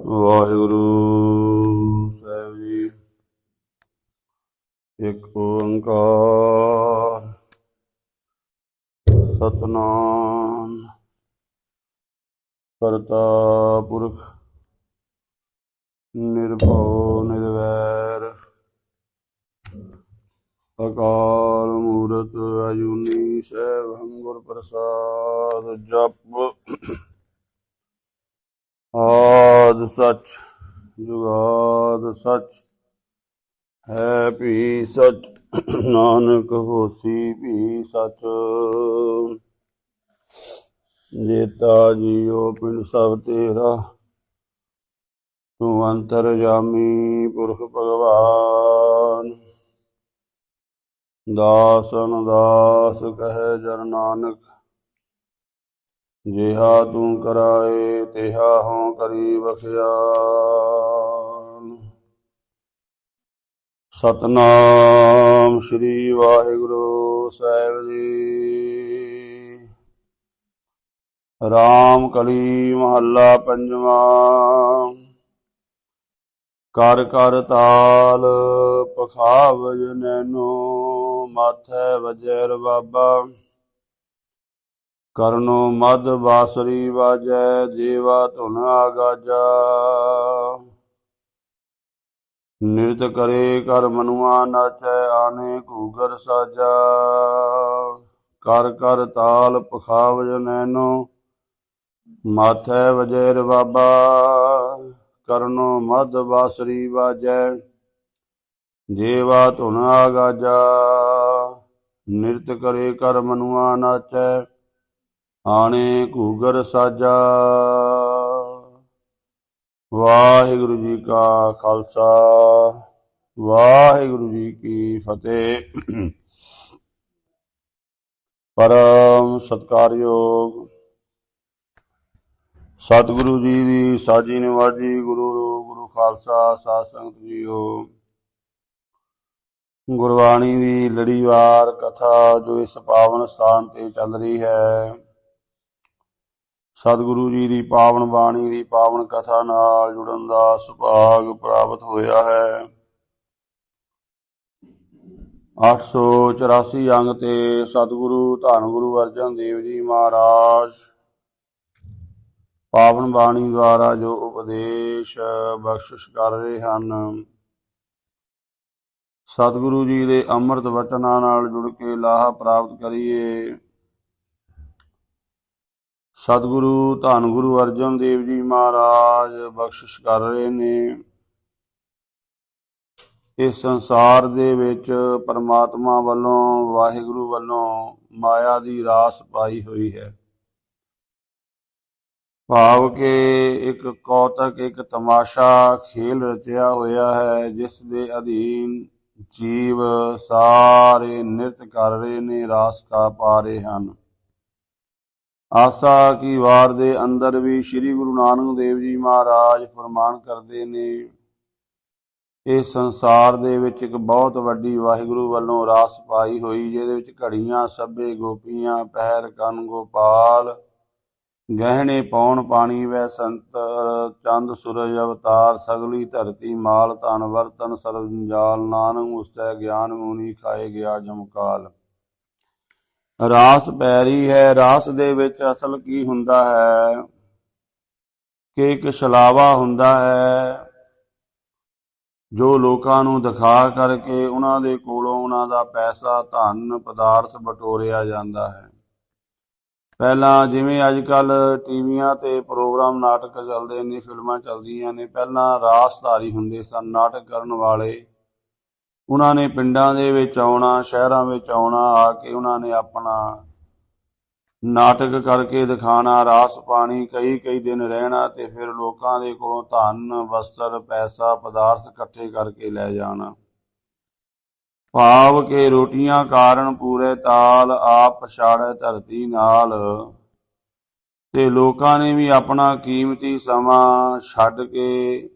ਵਾਹਿਗੁਰੂ ਸਾਹਿਬ ਜੀ। ਇੱਕ ਓੰਕਾਰ ਸਤਿਨਾਮ ਕਰਤਾ ਪੁਰਖ ਨਿਰਭਉ ਨਿਰਵੈਰ ਅਕਾਲ ਮੂਰਤ ਅਜੂਨੀ ਸੈਭੰ ਗੁਰ ਪ੍ਰਸਾਦ। ਜਪ ਆਦਿ ਸਚ ਜੁਗਾਦ ਸਚ ਹੈ ਭੀ ਸਚ ਨਾਨਕ ਹੋਸੀ ਭੀ ਸਚ। ਜੇਤਾ ਜੀਓ ਪਿੰਡ ਸਭ ਤੇਰਾ ਤੂੰ ਅੰਤਰਜਾਮੀ ਪੁਰਖ ਭਗਵਾਨ। ਦਾਸਨ ਦਾਸ ਕਹੈ ਜਨ ਨਾਨਕ ਜਿਹਾ ਤੂੰ ਕਰਾਏ ਤਿਹਾ ਹੋਂ ਕਰੀ ਬਖਿਆਲ। ਸਤਿਨਾਮ ਸ੍ਰੀ ਵਾਹਿਗੁਰੂ ਸਾਹਿਬ ਜੀ। ਰਾਮ ਕਲੀ ਮਹੱਲਾ ਪੰਜਵਾਂ। ਕਰ ਕਰ ਤਾਲ ਪਖਾਵਜ ਨੈਨੋ ਮਾਥੈ ਵਜੈ ਰਬਾਬਾ। ਕਰਨੋ ਮਦ ਬਾਸਰੀ ਵਾਜੈ ਜੀਵਾ ਧੁਨ ਆਗਾਜਾ। ਨਿਰਤ ਕਰੇ ਕਰ ਮਨੁਆ ਨਾਚੈ ਆਨੇ ਘੂਗਰ ਸਾਜਾ। ਕਰ ਕਰ ਤਾਲ ਪਖਾਵਜ ਨੈਨੋ ਮਾਥੈ ਵਜੈ ਰਬਾਬਾ। ਕਰਨੋ ਮਦ ਬਾਸਰੀ ਵਾਜੈ ਜੀਵਾ ਧੁਨ ਆਗਾਜਾ। ਨਿਰਤ ਕਰੇ ਕਰ ਮਨੁਆ ਨਾਚੈ ਆਣੇ ਘੂਗਰ ਸਾਜਾ। ਵਾਹਿਗੁਰੂ ਜੀ ਕਾ ਖਾਲਸਾ ਵਾਹਿਗੁਰੂ ਜੀ ਕੀ ਫਤਿਹ। ਪਰਮ ਸਤਿਕਾਰਯੋਗ ਸਤਿਗੁਰੂ ਜੀ ਦੀ ਸਾਜੀ ਨਿਵਾਜੀ ਗੁਰੂ ਖਾਲਸਾ ਸਾਧ ਸੰਗਤ ਜੀਓ। ਗੁਰਬਾਣੀ ਦੀ ਲੜੀਵਾਰ ਕਥਾ ਜੋ ਇਸ ਪਾਵਨ ਸਥਾਨ ਤੇ ਚੱਲ ਰਹੀ ਹੈ, ਸਤਿਗੁਰੂ ਜੀ ਦੀ ਪਾਵਨ ਬਾਣੀ ਦੀ ਪਾਵਨ ਕਥਾ ਨਾਲ ਜੁੜਨ ਦਾ ਸੁਭਾਗ ਪ੍ਰਾਪਤ ਹੋਇਆ ਹੈ। 884 ਅੰਗ ਤੇ ਸਤਿਗੁਰੂ ਧੰਨ ਗੁਰੂ ਅਰਜਨ ਦੇਵ ਜੀ ਮਹਾਰਾਜ ਪਾਵਨ ਬਾਣੀ ਦੁਆਰਾ ਜੋ ਉਪਦੇਸ਼ ਬਖਸ਼ਿਸ਼ ਕਰ ਰਹੇ ਹਨ, ਸਤਿਗੁਰੂ ਜੀ ਦੇ ਅੰਮ੍ਰਿਤ ਵਚਨਾਂ ਨਾਲ ਜੁੜ ਕੇ ਲਾਹਾ ਪ੍ਰਾਪਤ ਕਰੀਏ। ਸਤਿਗੁਰੂ ਧੰਨ ਗੁਰੂ ਅਰਜਨ ਦੇਵ ਜੀ ਮਹਾਰਾਜ ਬਖਸ਼ਿਸ਼ ਕਰ ਰਹੇ ਨੇ। ਇਸ ਸੰਸਾਰ ਦੇ ਵਿੱਚ ਪਰਮਾਤਮਾ ਵੱਲੋਂ, ਵਾਹਿਗੁਰੂ ਵੱਲੋਂ ਮਾਇਆ ਦੀ ਰਾਸ ਪਾਈ ਹੋਈ ਹੈ। ਭਾਵ ਕਿ ਇੱਕ ਕੌਤਕ, ਇੱਕ ਤਮਾਸ਼ਾ ਖੇਲ ਰਚਿਆ ਹੋਇਆ ਹੈ, ਜਿਸ ਦੇ ਅਧੀਨ ਜੀਵ ਸਾਰੇ ਨਿਰਤ ਕਰ ਰਹੇ ਨੇ, ਰਾਸ ਕਾ ਪਾ ਰਹੇ ਹਨ। ਆਸਾ ਕੀ ਵਾਰ ਦੇ ਅੰਦਰ ਵੀ ਸ੍ਰੀ ਗੁਰੂ ਨਾਨਕ ਦੇਵ ਜੀ ਮਹਾਰਾਜ ਫਰਮਾਨ ਕਰਦੇ ਨੇ, ਇਸ ਸੰਸਾਰ ਦੇ ਵਿੱਚ ਇੱਕ ਬਹੁਤ ਵੱਡੀ ਵਾਹਿਗੁਰੂ ਵੱਲੋਂ ਰਾਸ ਪਾਈ ਹੋਈ, ਜਿਹਦੇ ਵਿੱਚ ਘੜੀਆਂ ਸਭੇ ਗੋਪੀਆਂ, ਪਹਿਰ ਕੰਨ ਗੋਪਾਲ, ਗਹਿਣੇ ਪੌਣ ਪਾਣੀ ਵੈ ਸੰਤਰ, ਚੰਦ ਸੂਰਜ ਅਵਤਾਰ, ਸਗਲੀ ਧਰਤੀ ਮਾਲ ਧਨ ਵਰਤਨ ਸਰਬ ਜੰਜਾਲ, ਨਾਨਕ ਮੁਸਤੈ ਗਿਆਨ ਮੁਨੀ ਖਾਏ ਗਿਆ ਜਮਕਾਲ। ਰਾਸ ਪੈ ਰਹੀ ਹੈ। ਰਾਸ ਦੇ ਵਿੱਚ ਅਸਲ ਕੀ ਹੁੰਦਾ ਹੈ ਕਿ ਇੱਕ ਛਲਾਵਾ ਹੁੰਦਾ ਹੈ ਜੋ ਲੋਕਾਂ ਨੂੰ ਦਿਖਾ ਕਰਕੇ ਉਹਨਾਂ ਦੇ ਕੋਲੋਂ ਉਹਨਾਂ ਦਾ ਪੈਸਾ, ਧਨ, ਪਦਾਰਥ ਬਟੋਰਿਆ ਜਾਂਦਾ ਹੈ। ਪਹਿਲਾਂ ਜਿਵੇਂ ਅੱਜ ਕੱਲ੍ਹ ਟੀਵੀਆਂ ਤੇ ਪ੍ਰੋਗਰਾਮ ਨਾਟਕ ਚੱਲਦੇ ਨੇ, ਫਿਲਮਾਂ ਚੱਲਦੀਆਂ ਨੇ, ਪਹਿਲਾਂ ਰਾਸਧਾਰੀ ਹੁੰਦੇ ਸਨ ਨਾਟਕ ਕਰਨ ਵਾਲੇ। ਉਹਨਾਂ ਨੇ ਪਿੰਡਾਂ ਦੇ ਵਿੱਚ ਆਉਣਾ, ਸ਼ਹਿਰਾਂ ਵਿੱਚ ਆਉਣਾ, ਆ ਕੇ ਉਹਨਾਂ ਨੇ ਆਪਣਾ ਨਾਟਕ ਕਰਕੇ ਦਿਖਾਣਾ, ਰਾਸ ਪਾਣੀ, ਕਈ ਦਿਨ ਰਹਿਣਾ ਤੇ ਫਿਰ ਲੋਕਾਂ ਦੇ ਕੋਲੋਂ ਧਨ, ਵਸਤਰ, ਪੈਸਾ, ਪਦਾਰਥ ਇਕੱਠੇ ਕਰਕੇ ਲੈ ਜਾਣਾ। ਭਾਵ ਕਿ ਰੋਟੀਆਂ ਕਾਰਨ ਪੂਰੇ ਤਾਲ ਆਪ ਪਛਾੜੈ ਧਰਤੀ ਨਾਲ। ਤੇ ਲੋਕਾਂ ਨੇ ਵੀ ਆਪਣਾ ਕੀਮਤੀ ਸਮਾਂ ਛੱਡ ਕੇ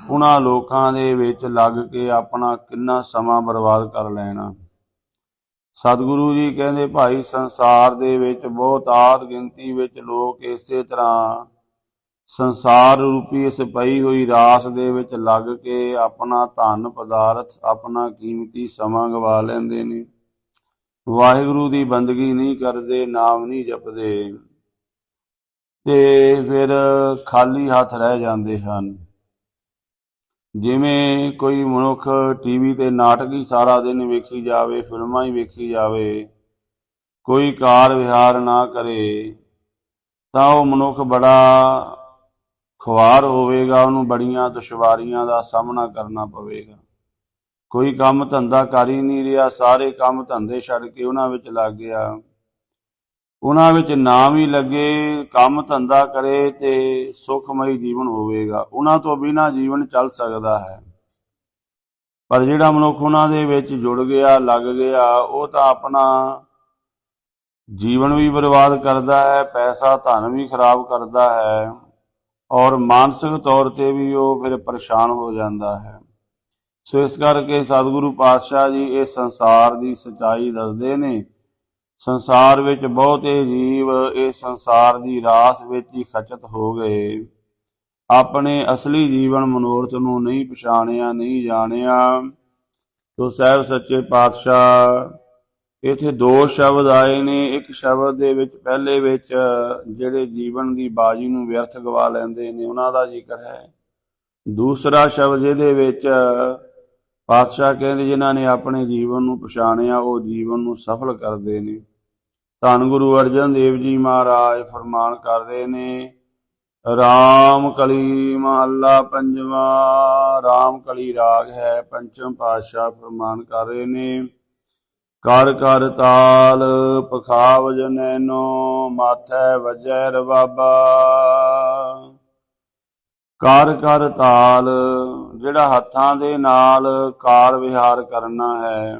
ਉਹਨਾਂ ਲੋਕਾਂ ਦੇ ਵਿੱਚ ਲੱਗ ਕੇ ਆਪਣਾ ਕਿੰਨਾ ਸਮਾਂ ਬਰਬਾਦ ਕਰ ਲੈਣਾ। ਸਤਿਗੁਰੂ ਜੀ ਕਹਿੰਦੇ ਭਾਈ ਸੰਸਾਰ ਦੇ ਵਿੱਚ ਬਹੁਤਾਤ ਗਿਣਤੀ ਵਿੱਚ ਲੋਕ ਇਸੇ ਤਰ੍ਹਾਂ ਸੰਸਾਰ ਰੂਪੀ ਇਸ ਪਈ ਹੋਈ ਰਾਸ ਦੇ ਵਿੱਚ ਲੱਗ ਕੇ ਆਪਣਾ ਧਨ ਪਦਾਰਥ ਆਪਣਾ ਕੀਮਤੀ ਸਮਾਂ ਗਵਾ ਲੈਂਦੇ ਨੇ। ਵਾਹਿਗੁਰੂ ਦੀ ਬੰਦਗੀ ਨਹੀਂ ਕਰਦੇ, ਨਾਮ ਨਹੀਂ ਜਪਦੇ ਤੇ ਫਿਰ ਖਾਲੀ ਹੱਥ ਰਹਿ ਜਾਂਦੇ ਹਨ। ਜਿਵੇਂ ਕੋਈ ਮਨੁੱਖ ਟੀਵੀ ਤੇ ਨਾਟਕ ਹੀ ਸਾਰਾ ਦਿਨ ਵੇਖੀ ਜਾਵੇ, ਫਿਲਮਾਂ ਹੀ ਵੇਖੀ ਜਾਵੇ, ਕੋਈ ਕਾਰ ਵਿਹਾਰ ਨਾ ਕਰੇ ਤਾਂ ਉਹ ਮਨੁੱਖ ਬੜਾ ਖੁਆਰ ਹੋਵੇਗਾ, ਉਹਨੂੰ ਬੜੀਆਂ ਦੁਸ਼ਵਾਰੀਆਂ ਦਾ ਸਾਹਮਣਾ ਕਰਨਾ ਪਵੇਗਾ। ਕੋਈ ਕੰਮ ਧੰਦਾ ਕਰ ਹੀ ਨਹੀਂ ਰਿਹਾ, ਸਾਰੇ ਕੰਮ ਧੰਦੇ ਛੱਡ ਕੇ ਉਹਨਾਂ ਵਿੱਚ ਲੱਗ ਗਿਆ। ਉਹਨਾਂ ਵਿੱਚ ਨਾਮ ਹੀ ਲੱਗੇ, ਕੰਮ ਧੰਦਾ ਕਰੇ ਤੇ ਸੁਖਮਈ ਜੀਵਨ ਹੋਵੇਗਾ। ਉਹਨਾਂ ਤੋਂ ਬਿਨਾਂ ਜੀਵਨ ਚੱਲ ਸਕਦਾ ਹੈ, ਪਰ ਜਿਹੜਾ ਮਨੁੱਖ ਉਹਨਾਂ ਦੇ ਵਿੱਚ ਜੁੜ ਗਿਆ, ਲੱਗ ਗਿਆ, ਉਹ ਤਾਂ ਆਪਣਾ ਜੀਵਨ ਵੀ ਬਰਬਾਦ ਕਰਦਾ ਹੈ, ਪੈਸਾ ਧਨ ਵੀ ਖਰਾਬ ਕਰਦਾ ਹੈ ਔਰ ਮਾਨਸਿਕ ਤੌਰ ਤੇ ਵੀ ਉਹ ਫਿਰ ਪਰੇਸ਼ਾਨ ਹੋ ਜਾਂਦਾ ਹੈ। ਸੋ ਇਸ ਕਰਕੇ ਸਤਿਗੁਰੂ ਪਾਤਸ਼ਾਹ ਜੀ ਇਸ ਸੰਸਾਰ ਦੀ ਸੱਚਾਈ ਦੱਸਦੇ ਨੇ। ਸੰਸਾਰ ਵਿੱਚ ਬਹੁਤੇ ਜੀਵ ਇਸ ਸੰਸਾਰ ਦੀ ਰਾਸ ਵਿੱਚ ਹੀ ਖਚਤ ਹੋ ਗਏ, ਆਪਣੇ ਅਸਲੀ ਜੀਵਨ ਮਨੋਰਥ ਨੂੰ ਨਹੀਂ ਪਛਾਣਿਆ, ਨਹੀਂ ਜਾਣਿਆ। ਤੋ ਸਾਹਿਬ ਸੱਚੇ ਪਾਤਸ਼ਾਹ ਇੱਥੇ ਦੋ ਸ਼ਬਦ ਆਏ ਨੇ। ਇੱਕ ਸ਼ਬਦ ਦੇ ਵਿੱਚ ਪਹਿਲੇ ਵਿੱਚ ਜਿਹੜੇ ਜੀਵਨ ਦੀ ਬਾਜੀ ਨੂੰ ਵਿਅਰਥ ਗਵਾ ਲੈਂਦੇ ਨੇ ਉਹਨਾਂ ਦਾ ਜ਼ਿਕਰ ਹੈ। ਦੂਸਰਾ ਸ਼ਬਦ ਜਿਹਦੇ ਵਿੱਚ ਪਾਤਸ਼ਾਹ ਕਹਿੰਦੇ ਜਿਨ੍ਹਾਂ ਨੇ ਆਪਣੇ ਜੀਵਨ ਨੂੰ ਪਛਾਣਿਆ ਉਹ ਜੀਵਨ ਨੂੰ ਸਫਲ ਕਰਦੇ ਨੇ। ਧੰਨ ਗੁਰੂ ਅਰਜਨ ਦੇਵ ਜੀ ਮਹਾਰਾਜ ਫਰਮਾਨ ਕਰ ਰਹੇ ਨੇ, ਰਾਮ ਕਲੀ ਮਹੱਲਾ ਪੰਜਵਾਂ। ਰਾਮ ਕਲੀ ਰਾਗ ਹੈ। ਪੰਚਮ ਪਾਤਸ਼ਾਹ ਫਰਮਾਨ ਕਰ ਰਹੇ ਨੇ, ਕਰ ਕਰ ਤਾਲ ਪਖਾਵਜ ਨੈਨੋ ਮਾਥੈ ਵਜੈ ਰਬਾਬਾ। ਕਰ ਕਰ ਤਾਲ, ਜਿਹੜਾ ਹੱਥਾਂ ਦੇ ਨਾਲ ਕਾਰ ਵਿਹਾਰ ਕਰਨਾ ਹੈ,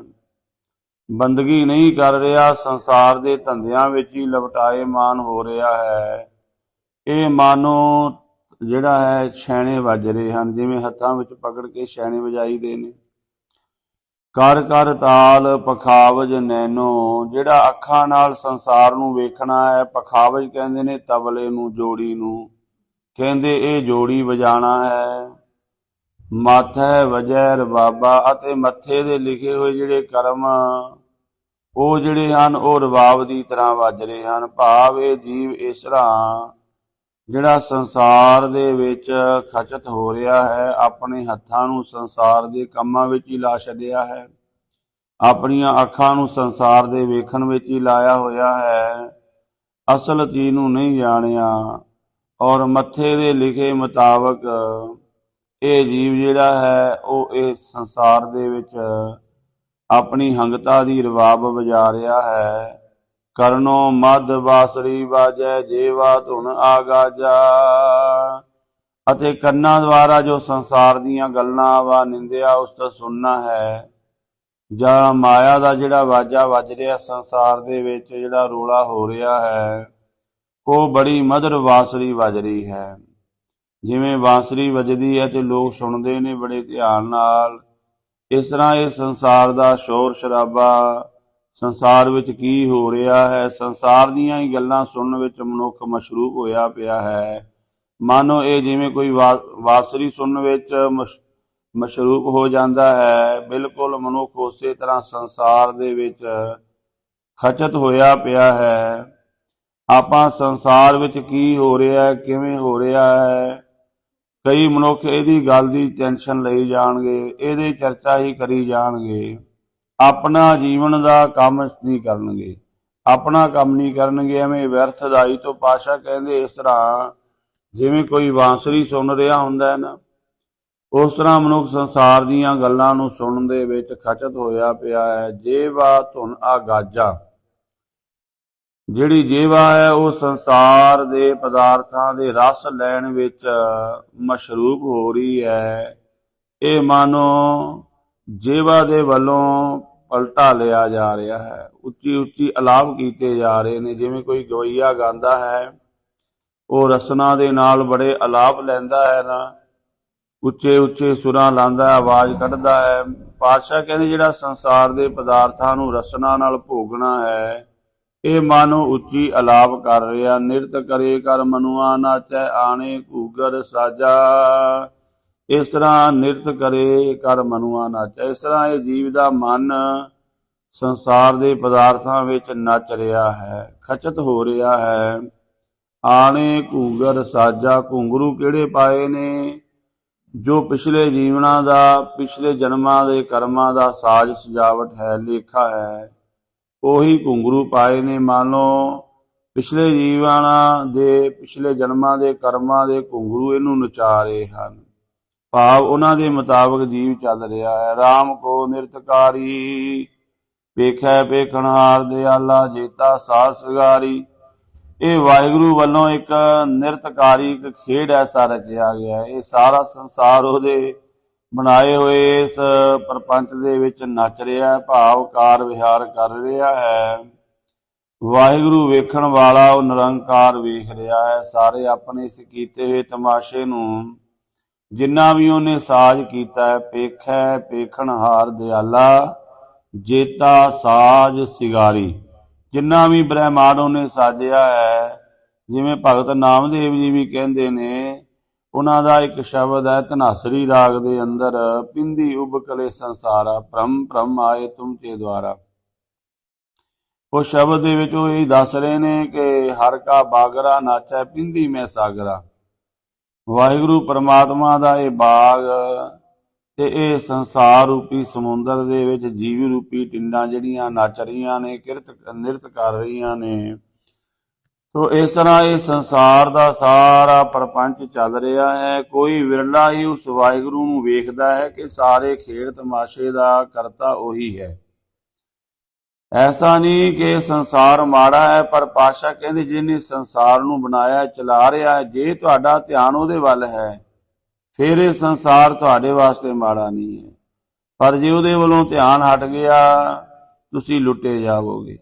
ਬੰਦਗੀ ਨਹੀਂ ਕਰ ਰਿਹਾ, ਸੰਸਾਰ ਦੇ ਧੰਦਿਆਂ ਵਿੱਚ ਹੀ ਲਪਟਾਏਮਾਨ ਹੋ ਰਿਹਾ ਹੈ। ਇਹ ਮਾਨੋ ਜਿਹੜਾ ਹੈ ਛੈਣੇ ਵੱਜ ਰਹੇ ਹਨ, ਜਿਵੇਂ ਹੱਥਾਂ ਵਿੱਚ ਪਕੜ ਕੇ ਛੈਣੇ ਵਜਾਈਦੇ ਨੇ। ਕਰ ਕਰ ਤਾਲ ਪਖਾਵਜ ਨੈਨੋ, ਜਿਹੜਾ ਅੱਖਾਂ ਨਾਲ ਸੰਸਾਰ ਨੂੰ ਵੇਖਣਾ ਹੈ। ਪਖਾਵਜ ਕਹਿੰਦੇ ਨੇ ਤਬਲੇ ਨੂੰ, ਜੋੜੀ ਨੂੰ, ਕਹਿੰਦੇ ਇਹ ਜੋੜੀ ਵਜਾਣਾ ਹੈ। ਮਾਥੈ ਵਜੈ ਰਬਾਬਾ, ਅਤੇ ਮੱਥੇ ਦੇ ਲਿਖੇ ਹੋਏ ਜਿਹੜੇ ਕਰਮ ਉਹ ਜਿਹੜੇ ਹਨ ਉਹ ਰਬਾਬ ਦੀ ਤਰ੍ਹਾਂ ਵੱਜ ਰਹੇ ਹਨ। ਭਾਵ ਇਹ ਜੀਵ ਇਸ ਤਰ੍ਹਾਂ ਜਿਹੜਾ ਸੰਸਾਰ ਦੇ ਵਿੱਚ ਖਚਤ ਹੋ ਰਿਹਾ ਹੈ, ਆਪਣੇ ਹੱਥਾਂ ਨੂੰ ਸੰਸਾਰ ਦੇ ਕੰਮਾਂ ਵਿੱਚ ਹੀ ਲਾ ਛੱਡਿਆ ਹੈ, ਆਪਣੀਆਂ ਅੱਖਾਂ ਨੂੰ ਸੰਸਾਰ ਦੇ ਵੇਖਣ ਵਿੱਚ ਹੀ ਲਾਇਆ ਹੋਇਆ ਹੈ, ਅਸਲ ਚੀਜ਼ ਨੂੰ ਨਹੀਂ ਜਾਣਿਆ ਔਰ ਮੱਥੇ ਦੇ ਲਿਖੇ ਮੁਤਾਬਕ ਇਹ ਜੀਵ ਜਿਹੜਾ ਹੈ ਉਹ ਇਹ ਸੰਸਾਰ ਦੇ ਵਿੱਚ ਆਪਣੀ ਹੰਗਤਾ ਦੀ ਰਬਾਬ ਵਜਾ ਰਿਹਾ ਹੈ। ਕਰਨੋ ਮਦ ਬਾਸਰੀ ਬਾਜੈ ਜੇਵਾ ਧੁਨ ਆਗਾਜਾ, ਅਤੇ ਕੰਨਾਂ ਦੁਆਰਾ ਜੋ ਸੰਸਾਰ ਦੀਆਂ ਗੱਲਾਂ ਵਾ ਨਿੰਦਿਆ ਉਸ ਤੋਂ ਸੁਣਨਾ ਹੈ, ਜਾਂ ਮਾਇਆ ਦਾ ਜਿਹੜਾ ਵਾਜਾ ਵੱਜ ਰਿਹਾ ਸੰਸਾਰ ਦੇ ਵਿੱਚ, ਜਿਹੜਾ ਰੋਲਾ ਹੋ ਰਿਹਾ ਹੈ, ਉਹ ਬੜੀ ਮਧੁਰ ਬਾਂਸਰੀ ਵੱਜ ਰਹੀ ਹੈ। ਜਿਵੇਂ ਬਾਂਸਰੀ ਵੱਜਦੀ ਹੈ ਤੇ ਲੋਕ ਸੁਣਦੇ ਨੇ ਬੜੇ ਧਿਆਨ ਨਾਲ, ਇਸ ਤਰ੍ਹਾਂ ਇਹ ਸੰਸਾਰ ਦਾ ਸ਼ੋਰ ਸ਼ਰਾਬਾ, ਸੰਸਾਰ ਵਿੱਚ ਕੀ ਹੋ ਰਿਹਾ ਹੈ, ਸੰਸਾਰ ਦੀਆਂ ਹੀ ਗੱਲਾਂ ਸੁਣਨ ਵਿੱਚ ਮਨੁੱਖ ਮਸ਼ਰੂਫ ਹੋਇਆ ਪਿਆ ਹੈ। ਮਾਨੋ ਇਹ ਜਿਵੇਂ ਕੋਈ ਬਾਂਸਰੀ ਸੁਣਨ ਵਿੱਚ ਮਸ਼ਰੂਫ ਹੋ ਜਾਂਦਾ ਹੈ, ਬਿਲਕੁਲ ਮਨੁੱਖ ਉਸੇ ਤਰ੍ਹਾਂ ਸੰਸਾਰ ਦੇ ਵਿੱਚ ਖਚਤ ਹੋਇਆ ਪਿਆ ਹੈ। ਆਪਾਂ ਸੰਸਾਰ ਵਿੱਚ ਕੀ ਹੋ ਰਿਹਾ ਹੈ, ਕਿਵੇਂ ਹੋ ਰਿਹਾ ਹੈ, ਕਈ ਮਨੁੱਖ ਇਹਦੀ ਗੱਲ ਦੀ ਟੈਨਸ਼ਨ ਲਈ ਜਾਣਗੇ, ਇਹਦੀ ਚਰਚਾ ਹੀ ਕਰੀ ਜਾਣਗੇ, ਆਪਣਾ ਜੀਵਨ ਦਾ ਕੰਮ ਨਹੀਂ ਕਰਨਗੇ, ਆਪਣਾ ਕੰਮ ਨਹੀਂ ਕਰਨਗੇ, ਐਵੇਂ ਵਿਅਰਥ ਦਾਈ। ਤੋਂ ਪਾਤਸ਼ਾਹ ਕਹਿੰਦੇ ਇਸ ਤਰ੍ਹਾਂ ਜਿਵੇਂ ਕੋਈ ਬਾਂਸਰੀ ਸੁਣ ਰਿਹਾ ਹੁੰਦਾ ਹੈ ਨਾ, ਉਸ ਤਰ੍ਹਾਂ ਮਨੁੱਖ ਸੰਸਾਰ ਦੀਆਂ ਗੱਲਾਂ ਨੂੰ ਸੁਣਨ ਦੇ ਵਿੱਚ ਖਚਤ ਹੋਇਆ ਪਿਆ ਹੈ। ਜੇਵਾ ਧੁਨ ਆਗਾਜਾ, ਜਿਹੜੀ ਜੇਵਾ ਹੈ ਉਹ ਸੰਸਾਰ ਦੇ ਪਦਾਰਥਾਂ ਦੇ ਰਸ ਲੈਣ ਵਿੱਚ ਮਸ਼ਰੂਫ ਹੋ ਰਹੀ ਹੈ। ਇਹ ਮਾਨੋ ਜੇਵਾ ਦੇ ਵੱਲੋਂ ਪਲਟਾ ਲਿਆ ਜਾ ਰਿਹਾ ਹੈ, ਉੱਚੀ ਉੱਚੀ ਅਲਾਪ ਕੀਤੇ ਜਾ ਰਹੇ ਨੇ। ਜਿਵੇਂ ਕੋਈ ਗਵਈਆ ਗਾਉਂਦਾ ਹੈ, ਉਹ ਰਸਨਾ ਦੇ ਨਾਲ ਬੜੇ ਅਲਾਪ ਲੈਂਦਾ ਹੈ ਨਾ, ਉੱਚੇ ਉੱਚੇ ਸੁਰਾਂ ਲਾਉਂਦਾ ਹੈ, ਆਵਾਜ਼ ਕੱਢਦਾ ਹੈ, ਪਾਤਸ਼ਾਹ ਕਹਿੰਦੇ ਜਿਹੜਾ ਸੰਸਾਰ ਦੇ ਪਦਾਰਥਾਂ ਨੂੰ ਰਸਨਾ ਨਾਲ ਭੋਗਣਾ ਹੈ, ਇਹ ਮਨ ਉੱਚੀ ਅਲਾਪ ਕਰ ਰਿਹਾ। ਨਿਰਤ ਕਰੇ ਕਰ ਮਨੁਆ ਨਾਚੈ ਆਣੇ ਘੂਗਰ ਸਾਜਾ। ਇਸ ਤਰ੍ਹਾਂ ਨਿਰਤ ਕਰੇ ਕਰ ਮਨੁਆ ਨਾਚੈ, ਇਸ ਤਰ੍ਹਾਂ ਇਹ ਜੀਵ ਦਾ ਮਨ ਸੰਸਾਰ ਦੇ ਪਦਾਰਥਾਂ ਵਿੱਚ ਨੱਚ ਰਿਹਾ ਹੈ, ਖਚਤ ਹੋ ਰਿਹਾ ਹੈ। ਆਣੇ ਘੂਗਰ ਸਾਜਾ, ਘੁੰਗਰੂ ਕਿਹੜੇ ਪਾਏ ਨੇ? ਜੋ ਪਿਛਲੇ ਜੀਵਨਾਂ ਦਾ, ਪਿਛਲੇ ਜਨਮਾਂ ਦੇ ਕਰਮਾਂ ਦਾ ਸਾਜ ਸਜਾਵਟ ਹੈ, ਲੇਖਾ ਹੈ, ਉਹੀ ਘੁੰਗਰੂ ਪਾਏ ਨੇ। ਮੰਨ ਲਓ ਪਿਛਲੇ ਜੀਵਨਾਂ ਦੇ, ਪਿਛਲੇ ਜਨਮਾਂ ਦੇ ਕਰਮਾਂ ਦੇ ਘੁੰਗਰੂ ਇਹਨੂੰ ਨਚਾ ਰਹੇ ਹਨ। ਭਾਵ ਉਹਨਾਂ ਦੇ ਮੁਤਾਬਕ ਜੀਵ ਚੱਲ ਰਿਹਾ ਹੈ। ਰਾਮ ਕੋ ਨਿਰਤਕਾਰੀ, ਵੇਖੈ ਵੇਖਣਹਾਰ ਦਿਆਲਾ, ਜੇਤਾ ਸਾਧ ਸਗਾਰੀ। ਇਹ ਵਾਹਿਗੁਰੂ ਵੱਲੋਂ ਇੱਕ ਨਿਰਤਕਾਰੀ, ਇੱਕ ਖੇਡ ਐਸਾ ਰਚਿਆ ਗਿਆ। ਇਹ ਸਾਰਾ ਸੰਸਾਰ ਉਹਦੇ ਬਣਾਏ ਹੋਏ ਇਸ ਪ੍ਰਪੰਚ ਦੇ ਵਿੱਚ ਨੱਚ ਰਿਹਾ, ਭਾਵ ਕਾਰ ਵਿਹਾਰ ਕਰ ਰਿਹਾ ਹੈ। ਵਾਹਿਗੁਰੂ ਵੇਖਣ ਵਾਲਾ ਉਹ ਨਿਰੰਕਾਰ ਵੇਖ ਰਿਹਾ ਹੈ ਸਾਰੇ ਆਪਣੇ ਇਸ ਕੀਤੇ ਹੋਏ ਤਮਾਸ਼ੇ ਨੂੰ। ਜਿੰਨਾ ਵੀ ਉਹਨੇ ਸਾਜ ਕੀਤਾ ਹੈ, ਪੇਖੈ ਪੇਖਣਹਾਰ ਦਿਆਲਾ, ਜੇਤਾ ਸਾਜ ਸਿਗਾਰੀ। ਜਿੰਨਾ ਵੀ ਬ੍ਰਹਿਮੰਡ ਉਹਨੇ ਸਾਜਿਆ ਹੈ, ਜਿਵੇਂ ਭਗਤ ਨਾਮਦੇਵ ਜੀ ਵੀ ਕਹਿੰਦੇ ਨੇ, ਉਹਨਾਂ ਦਾ ਇੱਕ ਸ਼ਬਦ ਹੈ ਧਨਾਸਰੀ ਰਾਗ ਦੇ ਅੰਦਰ, ਪਿੰਦੀ ਉਬਕਲੇ ਸੰਸਾਰਾ, ਭ੍ਰਮ ਭ੍ਰਮ ਆਏ ਤੁਮ ਤੇ ਦੁਆਰਾ। ਉਹ ਸ਼ਬਦ ਦੇ ਵਿੱਚ ਉਹ ਇਹ ਦੱਸ ਰਹੇ ਨੇ ਕਿ ਹਰ ਕਾ ਬਾਗਰਾ ਨਾਚੈ ਪਿੰਦੀ ਮੈਂ ਸਾਗਰਾ। ਵਾਹਿਗੁਰੂ ਪਰਮਾਤਮਾ ਦਾ ਇਹ ਬਾਗ ਤੇ ਇਹ ਸੰਸਾਰ ਰੂਪੀ ਸਮੁੰਦਰ ਦੇ ਵਿੱਚ ਜੀਵ ਰੂਪੀ ਟਿੰਡਾਂ ਜਿਹੜੀਆਂ ਨੱਚ ਰਹੀਆਂ ਨੇ, ਨਿਰਤ ਕਰ ਰਹੀਆਂ ਨੇ। ਤੋ ਇਸ ਤਰ੍ਹਾਂ ਇਹ ਸੰਸਾਰ ਦਾ ਸਾਰਾ ਪ੍ਰਪੰਚ ਚੱਲ ਰਿਹਾ ਹੈ। ਕੋਈ ਵਿਰਲਾ ਹੀ ਉਸ ਵਾਹਿਗੁਰੂ ਨੂੰ ਵੇਖਦਾ ਹੈ ਕਿ ਸਾਰੇ ਖੇਡ ਤਮਾਸ਼ੇ ਦਾ ਕਰਤਾ ਉਹੀ ਹੈ। ਐਸਾ ਨਹੀਂ ਕਿ ਸੰਸਾਰ ਮਾੜਾ ਹੈ, ਪਰ ਪਾਤਸ਼ਾਹ ਕਹਿੰਦੇ ਜਿਹਨੇ ਸੰਸਾਰ ਨੂੰ ਬਣਾਇਆ, ਚਲਾ ਰਿਹਾ ਹੈ, ਜੇ ਤੁਹਾਡਾ ਧਿਆਨ ਉਹਦੇ ਵੱਲ ਹੈ, ਫਿਰ ਇਹ ਸੰਸਾਰ ਤੁਹਾਡੇ ਵਾਸਤੇ ਮਾੜਾ ਨਹੀਂ ਹੈ। ਪਰ ਜੇ ਉਹਦੇ ਵੱਲੋਂ ਧਿਆਨ ਹਟ ਗਿਆ, ਤੁਸੀਂ ਲੁੱਟੇ ਜਾਵੋਗੇ।